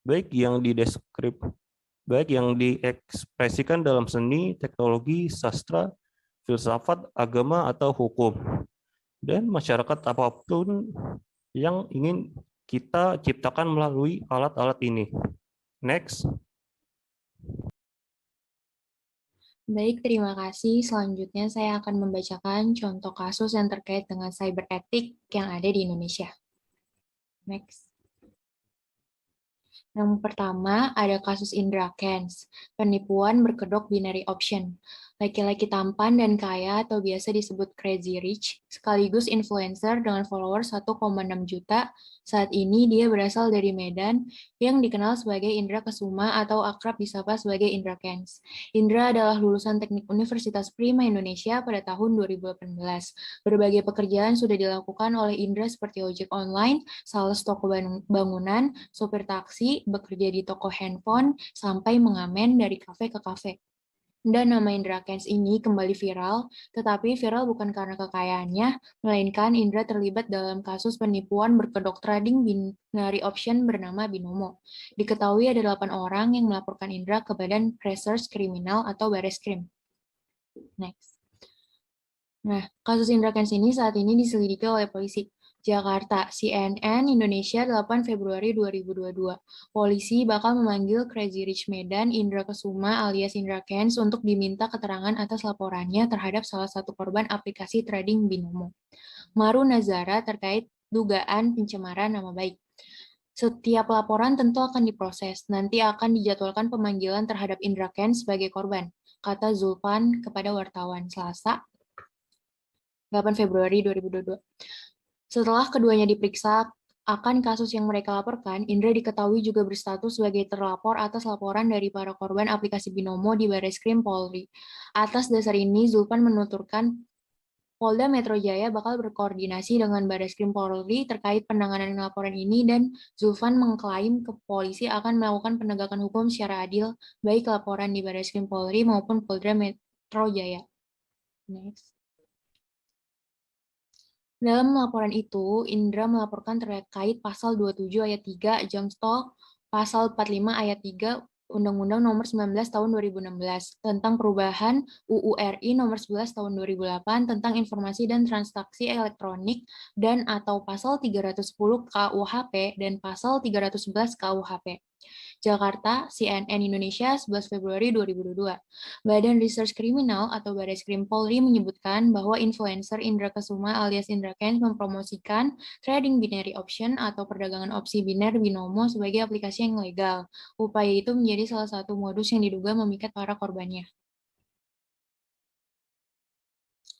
baik yang diekspresikan dalam seni, teknologi, sastra, filsafat, agama, atau hukum. Dan masyarakat apapun yang ingin kita ciptakan melalui alat-alat ini. Next. Baik, terima kasih. Selanjutnya saya akan membacakan contoh kasus yang terkait dengan cyber etik yang ada di Indonesia. Next. Yang pertama, ada kasus Indra Kents, penipuan berkedok binary option. Laki-laki tampan dan kaya atau biasa disebut crazy rich, sekaligus influencer dengan followers 1,6 juta. Saat ini dia berasal dari Medan, yang dikenal sebagai Indra Kesuma atau akrab disapa sebagai Indra Kents. Indra adalah lulusan Teknik Universitas Prima Indonesia pada tahun 2018. Berbagai pekerjaan sudah dilakukan oleh Indra seperti ojek online, sales toko bangunan, sopir taksi, bekerja di toko handphone, sampai mengamen dari kafe ke kafe. Dan nama Indra Kents ini kembali viral, tetapi viral bukan karena kekayaannya, melainkan Indra terlibat dalam kasus penipuan berkedok trading binary option bernama Binomo. Diketahui ada 8 orang yang melaporkan Indra ke Badan Reserse Kriminal atau Bareskrim. Next. Nah, kasus Indra Kents ini saat ini diselidiki oleh polisi. Jakarta, CNN Indonesia 8 Februari 2022. Polisi bakal memanggil Crazy Rich Medan Indra Kesuma alias Indra Kents untuk diminta keterangan atas laporannya terhadap salah satu korban aplikasi trading Binomo, Maru Nazara, terkait dugaan pencemaran nama baik. Setiap laporan tentu akan diproses. Nanti akan dijadwalkan pemanggilan terhadap Indra Kents sebagai korban, kata Zulfan kepada wartawan Selasa 8 Februari 2022. Setelah keduanya diperiksa akan kasus yang mereka laporkan, Indra diketahui juga berstatus sebagai terlapor atas laporan dari para korban aplikasi Binomo di Bareskrim Polri. Atas dasar ini, Zulfan menuturkan Polda Metro Jaya bakal berkoordinasi dengan Bareskrim Polri terkait penanganan laporan ini, dan Zulfan mengklaim ke polisi akan melakukan penegakan hukum secara adil, baik laporan di Bareskrim Polri maupun Polda Metro Jaya. Next. Dalam laporan itu, Indra melaporkan terkait pasal 27 ayat 3 Jungto pasal 45 ayat 3 Undang-Undang Nomor 19 Tahun 2016 tentang perubahan UU RI Nomor 11 Tahun 2008 tentang informasi dan transaksi elektronik dan atau pasal 310 KUHP dan pasal 311 KUHP. Jakarta, CNN Indonesia 11 Februari 2022. Badan Reserse Kriminal atau Bareskrim Polri menyebutkan bahwa influencer Indra Kesuma alias Indra Kents mempromosikan trading binary option atau perdagangan opsi biner binomo sebagai aplikasi yang legal. Upaya itu menjadi salah satu modus yang diduga memikat para korbannya.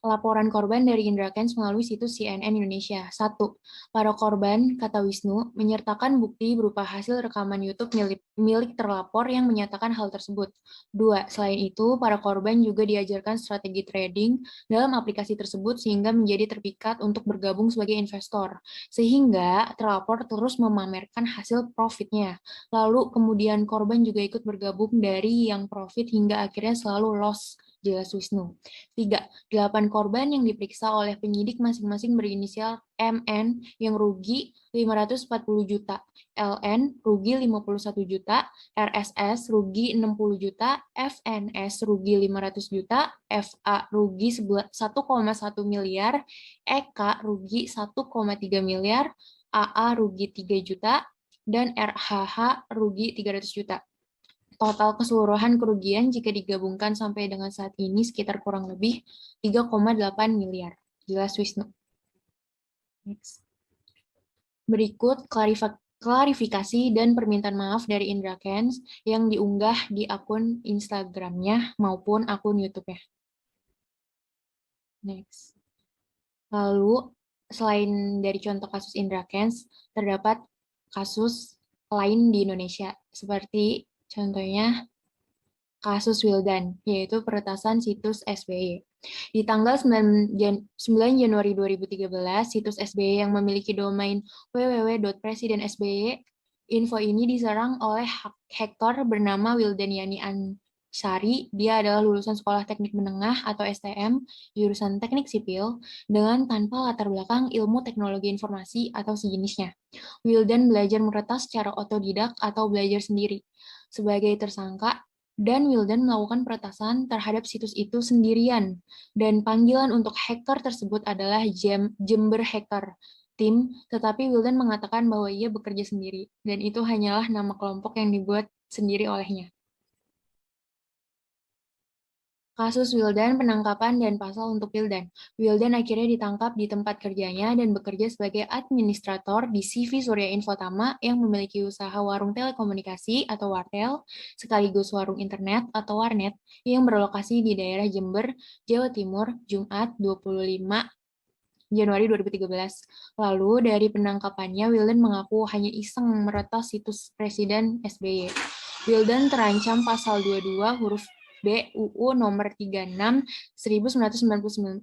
Laporan korban dari Indra Kents melalui situs CNN Indonesia. 1. Para korban, kata Wisnu, menyertakan bukti berupa hasil rekaman YouTube milik terlapor yang menyatakan hal tersebut. 2. Selain itu, para korban juga diajarkan strategi trading dalam aplikasi tersebut sehingga menjadi terpikat untuk bergabung sebagai investor. Sehingga terlapor terus memamerkan hasil profitnya. Lalu kemudian korban juga ikut bergabung dari yang profit hingga akhirnya selalu loss, jelas Wisnu. 3. 8 korban yang diperiksa oleh penyidik masing-masing berinisial MN yang rugi 540 juta, LN rugi 51 juta, RSS rugi 60 juta, FNS rugi 500 juta, FA rugi 1,1 miliar, EK rugi 1,3 miliar, AA rugi 3 juta, dan RHH rugi 300 juta. Total keseluruhan kerugian jika digabungkan sampai dengan saat ini sekitar kurang lebih 3,8 miliar. Jelas Wisnu. Next. Berikut klarifikasi dan permintaan maaf dari Indra Kents yang diunggah di akun Instagramnya maupun akun YouTube-nya. Next. Lalu, selain dari contoh kasus Indra Kents, terdapat kasus lain di Indonesia, seperti contohnya kasus Wildan, yaitu peretasan situs SBY. Di tanggal 9 Januari 2013, situs SBY yang memiliki domain www.presiden.sby, info ini diserang oleh hacker bernama Wildan Yani Ansari. Dia adalah lulusan Sekolah Teknik Menengah atau STM, jurusan Teknik Sipil, dengan tanpa latar belakang ilmu teknologi informasi atau sejenisnya. Wildan belajar meretas secara otodidak atau belajar sendiri. Sebagai tersangka, dan Wildan melakukan peretasan terhadap situs itu sendirian. Dan panggilan untuk hacker tersebut adalah Jember Hacker Team, tetapi Wildan mengatakan bahwa ia bekerja sendiri, dan itu hanyalah nama kelompok yang dibuat sendiri olehnya. Kasus Wildan, penangkapan dan pasal untuk Wildan. Wildan akhirnya ditangkap di tempat kerjanya dan bekerja sebagai administrator di CV Surya Infotama yang memiliki usaha warung telekomunikasi atau wartel, sekaligus warung internet atau warnet yang berlokasi di daerah Jember, Jawa Timur, Jumat 25 Januari 2013. Lalu dari penangkapannya, Wildan mengaku hanya iseng meretas situs Presiden SBY. Wildan terancam pasal 22 huruf B UU nomor 36 1999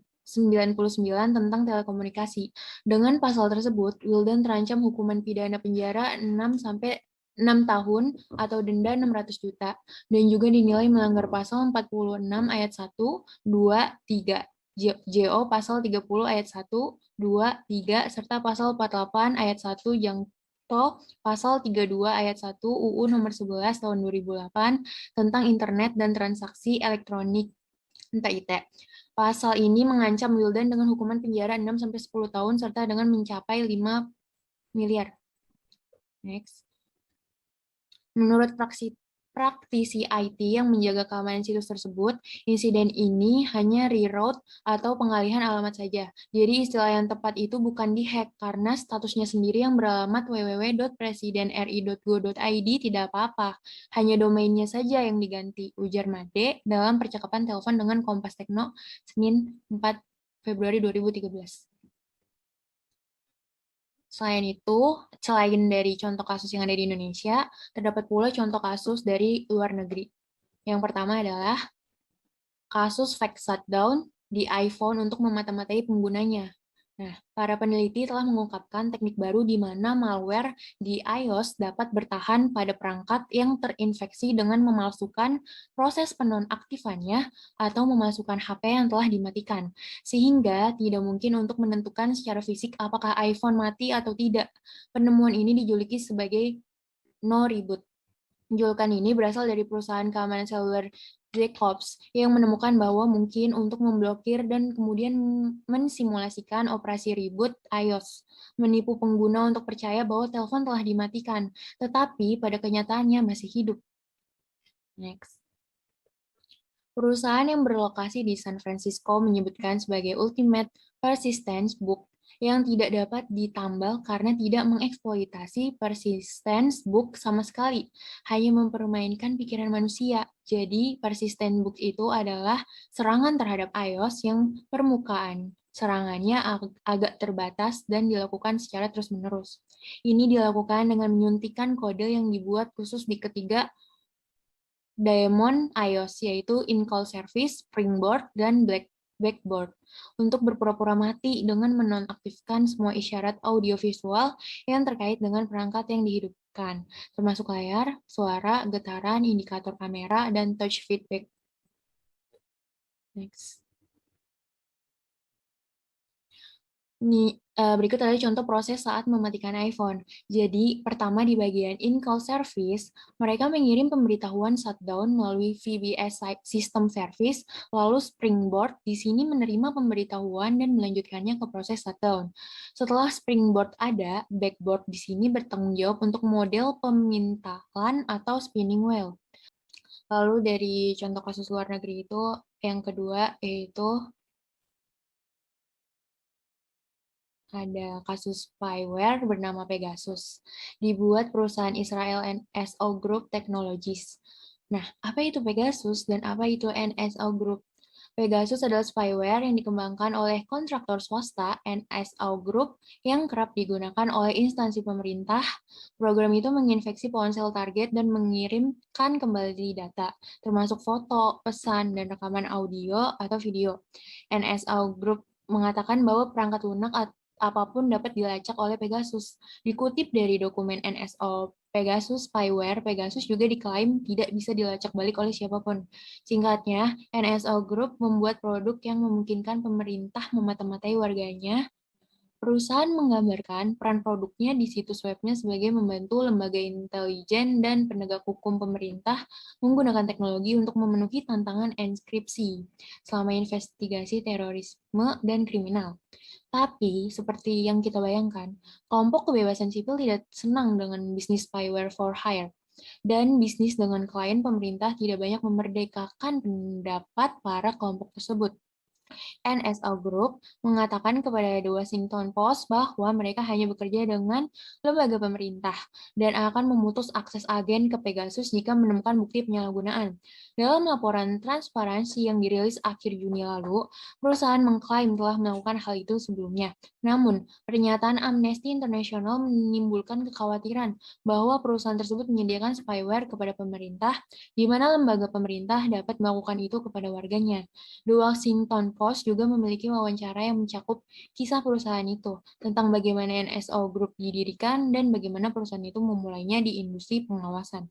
tentang telekomunikasi. Dengan pasal tersebut, Wildan terancam hukuman pidana penjara 6 tahun atau denda 600 juta dan juga dinilai melanggar pasal 46 ayat 1, 2, 3 JO pasal 30 ayat 1, 2, 3 serta pasal 48 ayat 1 pasal 32 ayat 1 UU nomor 11 tahun 2008 tentang internet dan transaksi elektronik (TIT). Pasal ini mengancam Wildan dengan hukuman penjara 6-10 tahun serta dengan mencapai 5 miliar. Next. Menurut praktisi IT yang menjaga keamanan situs tersebut, insiden ini hanya reroute atau pengalihan alamat saja. Jadi istilah yang tepat itu bukan dihack karena statusnya sendiri yang beralamat www.presidenri.go.id tidak apa-apa. Hanya domainnya saja yang diganti, ujar Made dalam percakapan telepon dengan Kompas Tekno Senin 4 Februari 2013. Selain dari contoh kasus yang ada di Indonesia, terdapat pula contoh kasus dari luar negeri. Yang pertama adalah kasus fake shutdown di iPhone untuk memata-matai penggunanya. Nah, para peneliti telah mengungkapkan teknik baru di mana malware di iOS dapat bertahan pada perangkat yang terinfeksi dengan memalsukan proses penonaktifannya atau memasukkan HP yang telah dimatikan, sehingga tidak mungkin untuk menentukan secara fisik apakah iPhone mati atau tidak. Penemuan ini dijuluki sebagai no reboot. Julukan ini berasal dari perusahaan keamanan seluler Jacobs yang menemukan bahwa mungkin untuk memblokir dan kemudian mensimulasikan operasi reboot iOS, menipu pengguna untuk percaya bahwa telepon telah dimatikan, tetapi pada kenyataannya masih hidup. Next. Perusahaan yang berlokasi di San Francisco menyebutkan sebagai Ultimate Persistence Book yang tidak dapat ditambal karena tidak mengeksploitasi persistence book sama sekali, hanya mempermainkan pikiran manusia. Jadi, persistent book itu adalah serangan terhadap iOS yang permukaan serangannya agak terbatas dan dilakukan secara terus-menerus. Ini dilakukan dengan menyuntikkan kode yang dibuat khusus di ketiga daemon iOS, yaitu in-call service, springboard, dan backboard, untuk berpura-pura mati dengan menonaktifkan semua isyarat audiovisual yang terkait dengan perangkat yang dihidupkan, termasuk layar, suara, getaran, indikator kamera, dan touch feedback. Next. Berikut adalah contoh proses saat mematikan iPhone. Jadi, pertama di bagian in-call service, mereka mengirim pemberitahuan shutdown melalui VBS System Service, lalu Springboard di sini menerima pemberitahuan dan melanjutkannya ke proses shutdown. Setelah Springboard ada, Backboard di sini bertanggung jawab untuk model pemintalan atau spinning wheel. Lalu dari contoh kasus luar negeri itu, yang kedua yaitu ada kasus spyware bernama Pegasus, dibuat perusahaan Israel NSO Group Technologies. Nah, apa itu Pegasus dan apa itu NSO Group? Pegasus adalah spyware yang dikembangkan oleh kontraktor swasta NSO Group yang kerap digunakan oleh instansi pemerintah. Program itu menginfeksi ponsel target dan mengirimkan kembali data, termasuk foto, pesan, dan rekaman audio atau video. NSO Group mengatakan bahwa perangkat lunak apapun dapat dilacak oleh Pegasus. Dikutip dari dokumen NSO Pegasus spyware, Pegasus juga diklaim tidak bisa dilacak balik oleh siapapun. Singkatnya, NSO Group membuat produk yang memungkinkan pemerintah memata-matai warganya. Perusahaan menggambarkan peran produknya di situs webnya sebagai membantu lembaga intelijen dan penegak hukum pemerintah menggunakan teknologi untuk memenuhi tantangan enkripsi selama investigasi terorisme dan kriminal. Tapi, seperti yang kita bayangkan, kelompok kebebasan sipil tidak senang dengan bisnis spyware for hire. dan bisnis dengan klien pemerintah tidak banyak memerdekakan pendapat para kelompok tersebut. NSO Group mengatakan kepada The Washington Post bahwa mereka hanya bekerja dengan lembaga pemerintah dan akan memutus akses agen ke Pegasus jika menemukan bukti penyalahgunaan. Dalam laporan transparansi yang dirilis akhir Juni lalu, perusahaan mengklaim telah melakukan hal itu sebelumnya. Namun, pernyataan Amnesty International menimbulkan kekhawatiran bahwa perusahaan tersebut menyediakan spyware kepada pemerintah, di mana lembaga pemerintah dapat melakukan itu kepada warganya. The Washington Post juga memiliki wawancara yang mencakup kisah perusahaan itu, tentang bagaimana NSO Group didirikan dan bagaimana perusahaan itu memulainya di industri pengawasan.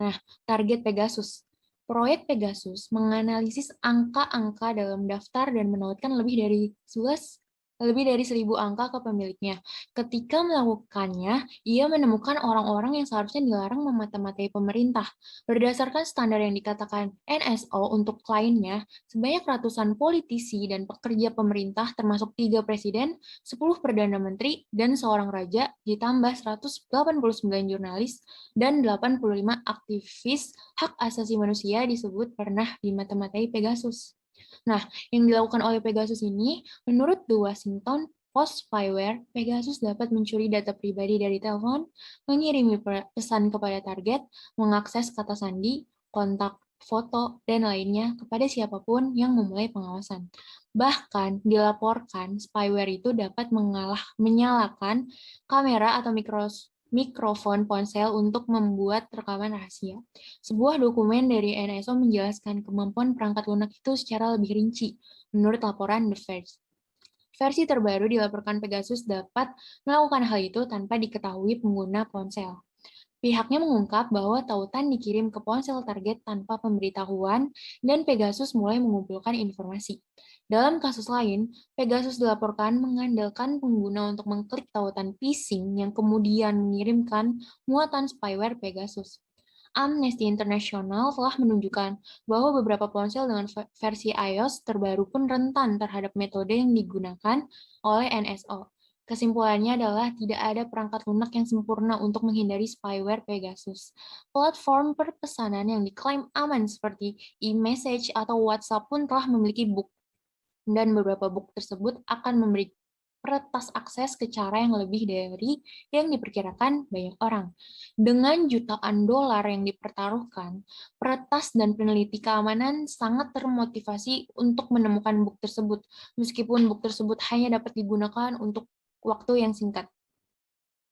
Nah, target Pegasus. Proyek Pegasus menganalisis angka-angka dalam daftar dan menautkan lebih dari 1.000 angka ke pemiliknya. Ketika melakukannya, ia menemukan orang-orang yang seharusnya dilarang memata-matai pemerintah. Berdasarkan standar yang dikatakan NSO untuk kliennya, sebanyak ratusan politisi dan pekerja pemerintah termasuk 3 presiden, 10 perdana menteri, dan seorang raja, ditambah 189 jurnalis, dan 85 aktivis hak asasi manusia disebut pernah dimata-matai Pegasus. Nah, yang dilakukan oleh Pegasus ini, menurut The Washington Post spyware, Pegasus dapat mencuri data pribadi dari telepon, mengirimi pesan kepada target, mengakses kata sandi, kontak, foto, dan lainnya kepada siapapun yang memulai pengawasan. Bahkan dilaporkan spyware itu dapat menyalakan kamera atau mikrofon ponsel untuk membuat rekaman rahasia. Sebuah dokumen dari NSO menjelaskan kemampuan perangkat lunak itu secara lebih rinci, menurut laporan The Verge. Versi terbaru dilaporkan Pegasus dapat melakukan hal itu tanpa diketahui pengguna ponsel. Pihaknya mengungkap bahwa tautan dikirim ke ponsel target tanpa pemberitahuan dan Pegasus mulai mengumpulkan informasi. Dalam kasus lain, Pegasus dilaporkan mengandalkan pengguna untuk mengklik tautan phishing yang kemudian mengirimkan muatan spyware Pegasus. Amnesty International telah menunjukkan bahwa beberapa ponsel dengan versi iOS terbaru pun rentan terhadap metode yang digunakan oleh NSO. Kesimpulannya adalah tidak ada perangkat lunak yang sempurna untuk menghindari spyware Pegasus. Platform perpesanan yang diklaim aman seperti e-message atau WhatsApp pun telah memiliki bug, dan beberapa bug tersebut akan memberi peretas akses ke cara yang lebih dari yang diperkirakan banyak orang. Dengan jutaan dolar yang dipertaruhkan, peretas dan peneliti keamanan sangat termotivasi untuk menemukan bug tersebut, meskipun bug tersebut hanya dapat digunakan untuk waktu yang singkat.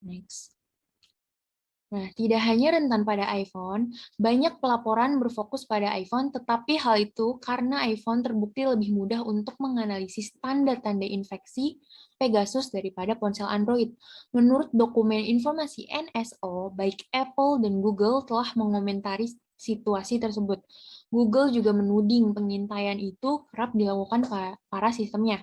Next. Nah, tidak hanya rentan pada iPhone, banyak pelaporan berfokus pada iPhone, tetapi hal itu karena iPhone terbukti lebih mudah untuk menganalisis tanda-tanda infeksi Pegasus daripada ponsel Android. Menurut dokumen informasi NSO, baik Apple dan Google telah mengomentari situasi tersebut. Google juga menuding pengintaian itu kerap dilakukan para sistemnya.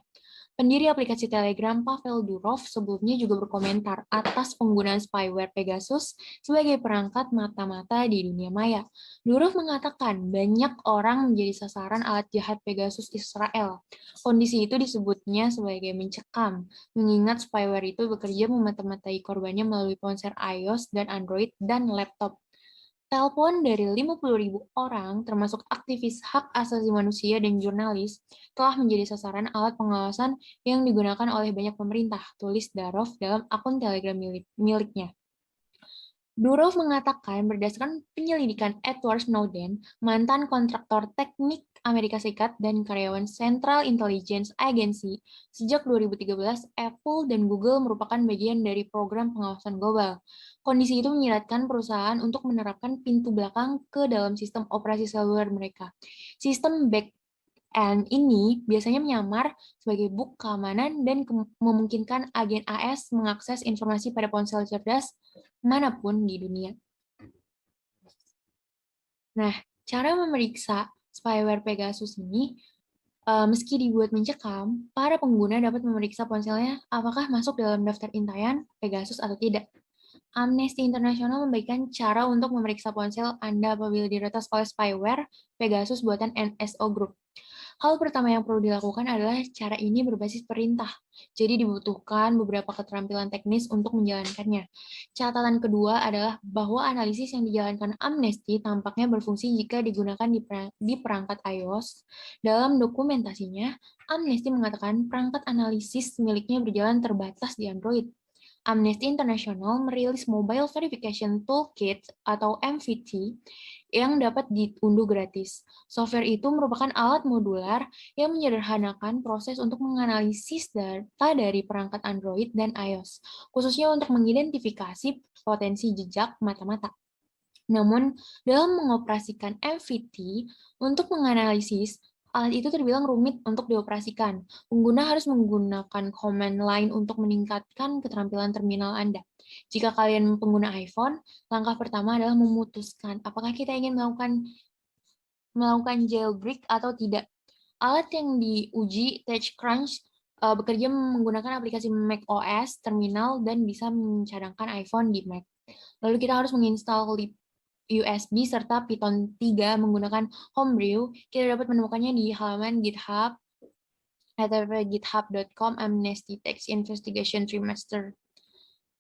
Pendiri aplikasi Telegram, Pavel Durov, sebelumnya juga berkomentar atas penggunaan spyware Pegasus sebagai perangkat mata-mata di dunia maya. Durov mengatakan banyak orang menjadi sasaran alat jahat Pegasus Israel. Kondisi itu disebutnya sebagai mencekam, mengingat spyware itu bekerja memata-matai korbannya melalui ponsel iOS dan Android dan laptop. Telepon dari 50.000 orang, termasuk aktivis hak asasi manusia dan jurnalis, telah menjadi sasaran alat pengawasan yang digunakan oleh banyak pemerintah, tulis Durov dalam akun Telegram miliknya. Durov mengatakan berdasarkan penyelidikan Edward Snowden, mantan kontraktor teknik Amerika Serikat dan karyawan Central Intelligence Agency, sejak 2013, Apple dan Google merupakan bagian dari program pengawasan global. Kondisi itu menyiratkan perusahaan untuk menerapkan pintu belakang ke dalam sistem operasi seluler mereka. Sistem back-end ini biasanya menyamar sebagai bug keamanan dan memungkinkan agen AS mengakses informasi pada ponsel cerdas manapun di dunia. Nah, cara memeriksa spyware Pegasus ini, meski dibuat mencekam, para pengguna dapat memeriksa ponselnya apakah masuk dalam daftar intaian Pegasus atau tidak. Amnesty International membagikan cara untuk memeriksa ponsel Anda apabila diretas oleh spyware Pegasus buatan NSO Group. Hal pertama yang perlu dilakukan adalah cara ini berbasis perintah. Jadi dibutuhkan beberapa keterampilan teknis untuk menjalankannya. Catatan kedua adalah bahwa analisis yang dijalankan Amnesty tampaknya berfungsi jika digunakan di perangkat iOS. Dalam dokumentasinya, Amnesty mengatakan perangkat analisis miliknya berjalan terbatas di Android. Amnesty International merilis Mobile Verification Toolkit atau MVT yang dapat diunduh gratis. Software itu merupakan alat modular yang menyederhanakan proses untuk menganalisis data dari perangkat Android dan iOS, khususnya untuk mengidentifikasi potensi jejak mata-mata. Namun, dalam mengoperasikan MVT untuk menganalisis, alat itu terbilang rumit untuk dioperasikan. Pengguna harus menggunakan command line untuk meningkatkan keterampilan terminal Anda. Jika kalian pengguna iPhone, langkah pertama adalah memutuskan apakah kita ingin melakukan jailbreak atau tidak. Alat yang diuji, TechCrunch, bekerja menggunakan aplikasi macOS terminal dan bisa mencadangkan iPhone di Mac. Lalu kita harus menginstal lib USB serta Python 3 menggunakan Homebrew. Kita dapat menemukannya di halaman GitHub http://github.com Amnesty Text Investigation Trimester.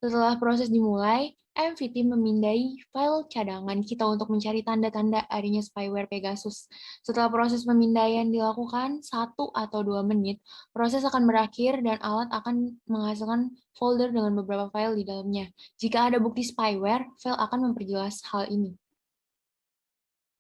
Setelah proses dimulai, MVT memindai file cadangan kita untuk mencari tanda-tanda adanya spyware Pegasus. Setelah proses pemindaian dilakukan 1 atau 2 menit, proses akan berakhir dan alat akan menghasilkan folder dengan beberapa file di dalamnya. Jika ada bukti spyware, file akan memperjelas hal ini.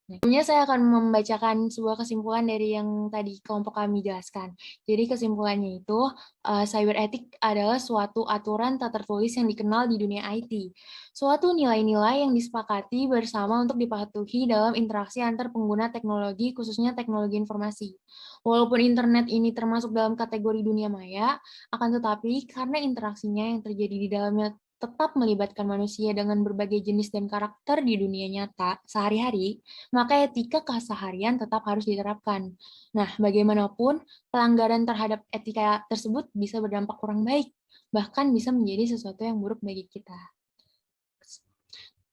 Sebelumnya saya akan membacakan sebuah kesimpulan dari yang tadi kelompok kami jelaskan. Jadi kesimpulannya itu, cyber ethic adalah suatu aturan tak tertulis yang dikenal di dunia IT. Suatu nilai-nilai yang disepakati bersama untuk dipatuhi dalam interaksi antar pengguna teknologi, khususnya teknologi informasi. Walaupun internet ini termasuk dalam kategori dunia maya, akan tetapi karena interaksinya yang terjadi di dalamnya tetap melibatkan manusia dengan berbagai jenis dan karakter di dunia nyata sehari-hari, maka etika keseharian tetap harus diterapkan. Nah, bagaimanapun, pelanggaran terhadap etika tersebut bisa berdampak kurang baik, bahkan bisa menjadi sesuatu yang buruk bagi kita.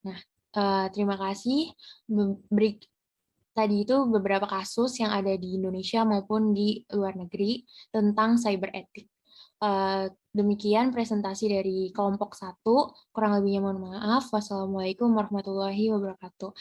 Nah, terima kasih. Tadi itu beberapa kasus yang ada di Indonesia maupun di luar negeri tentang cyber ethic. Demikian presentasi dari kelompok 1. Kurang lebihnya mohon maaf. Wassalamualaikum warahmatullahi wabarakatuh.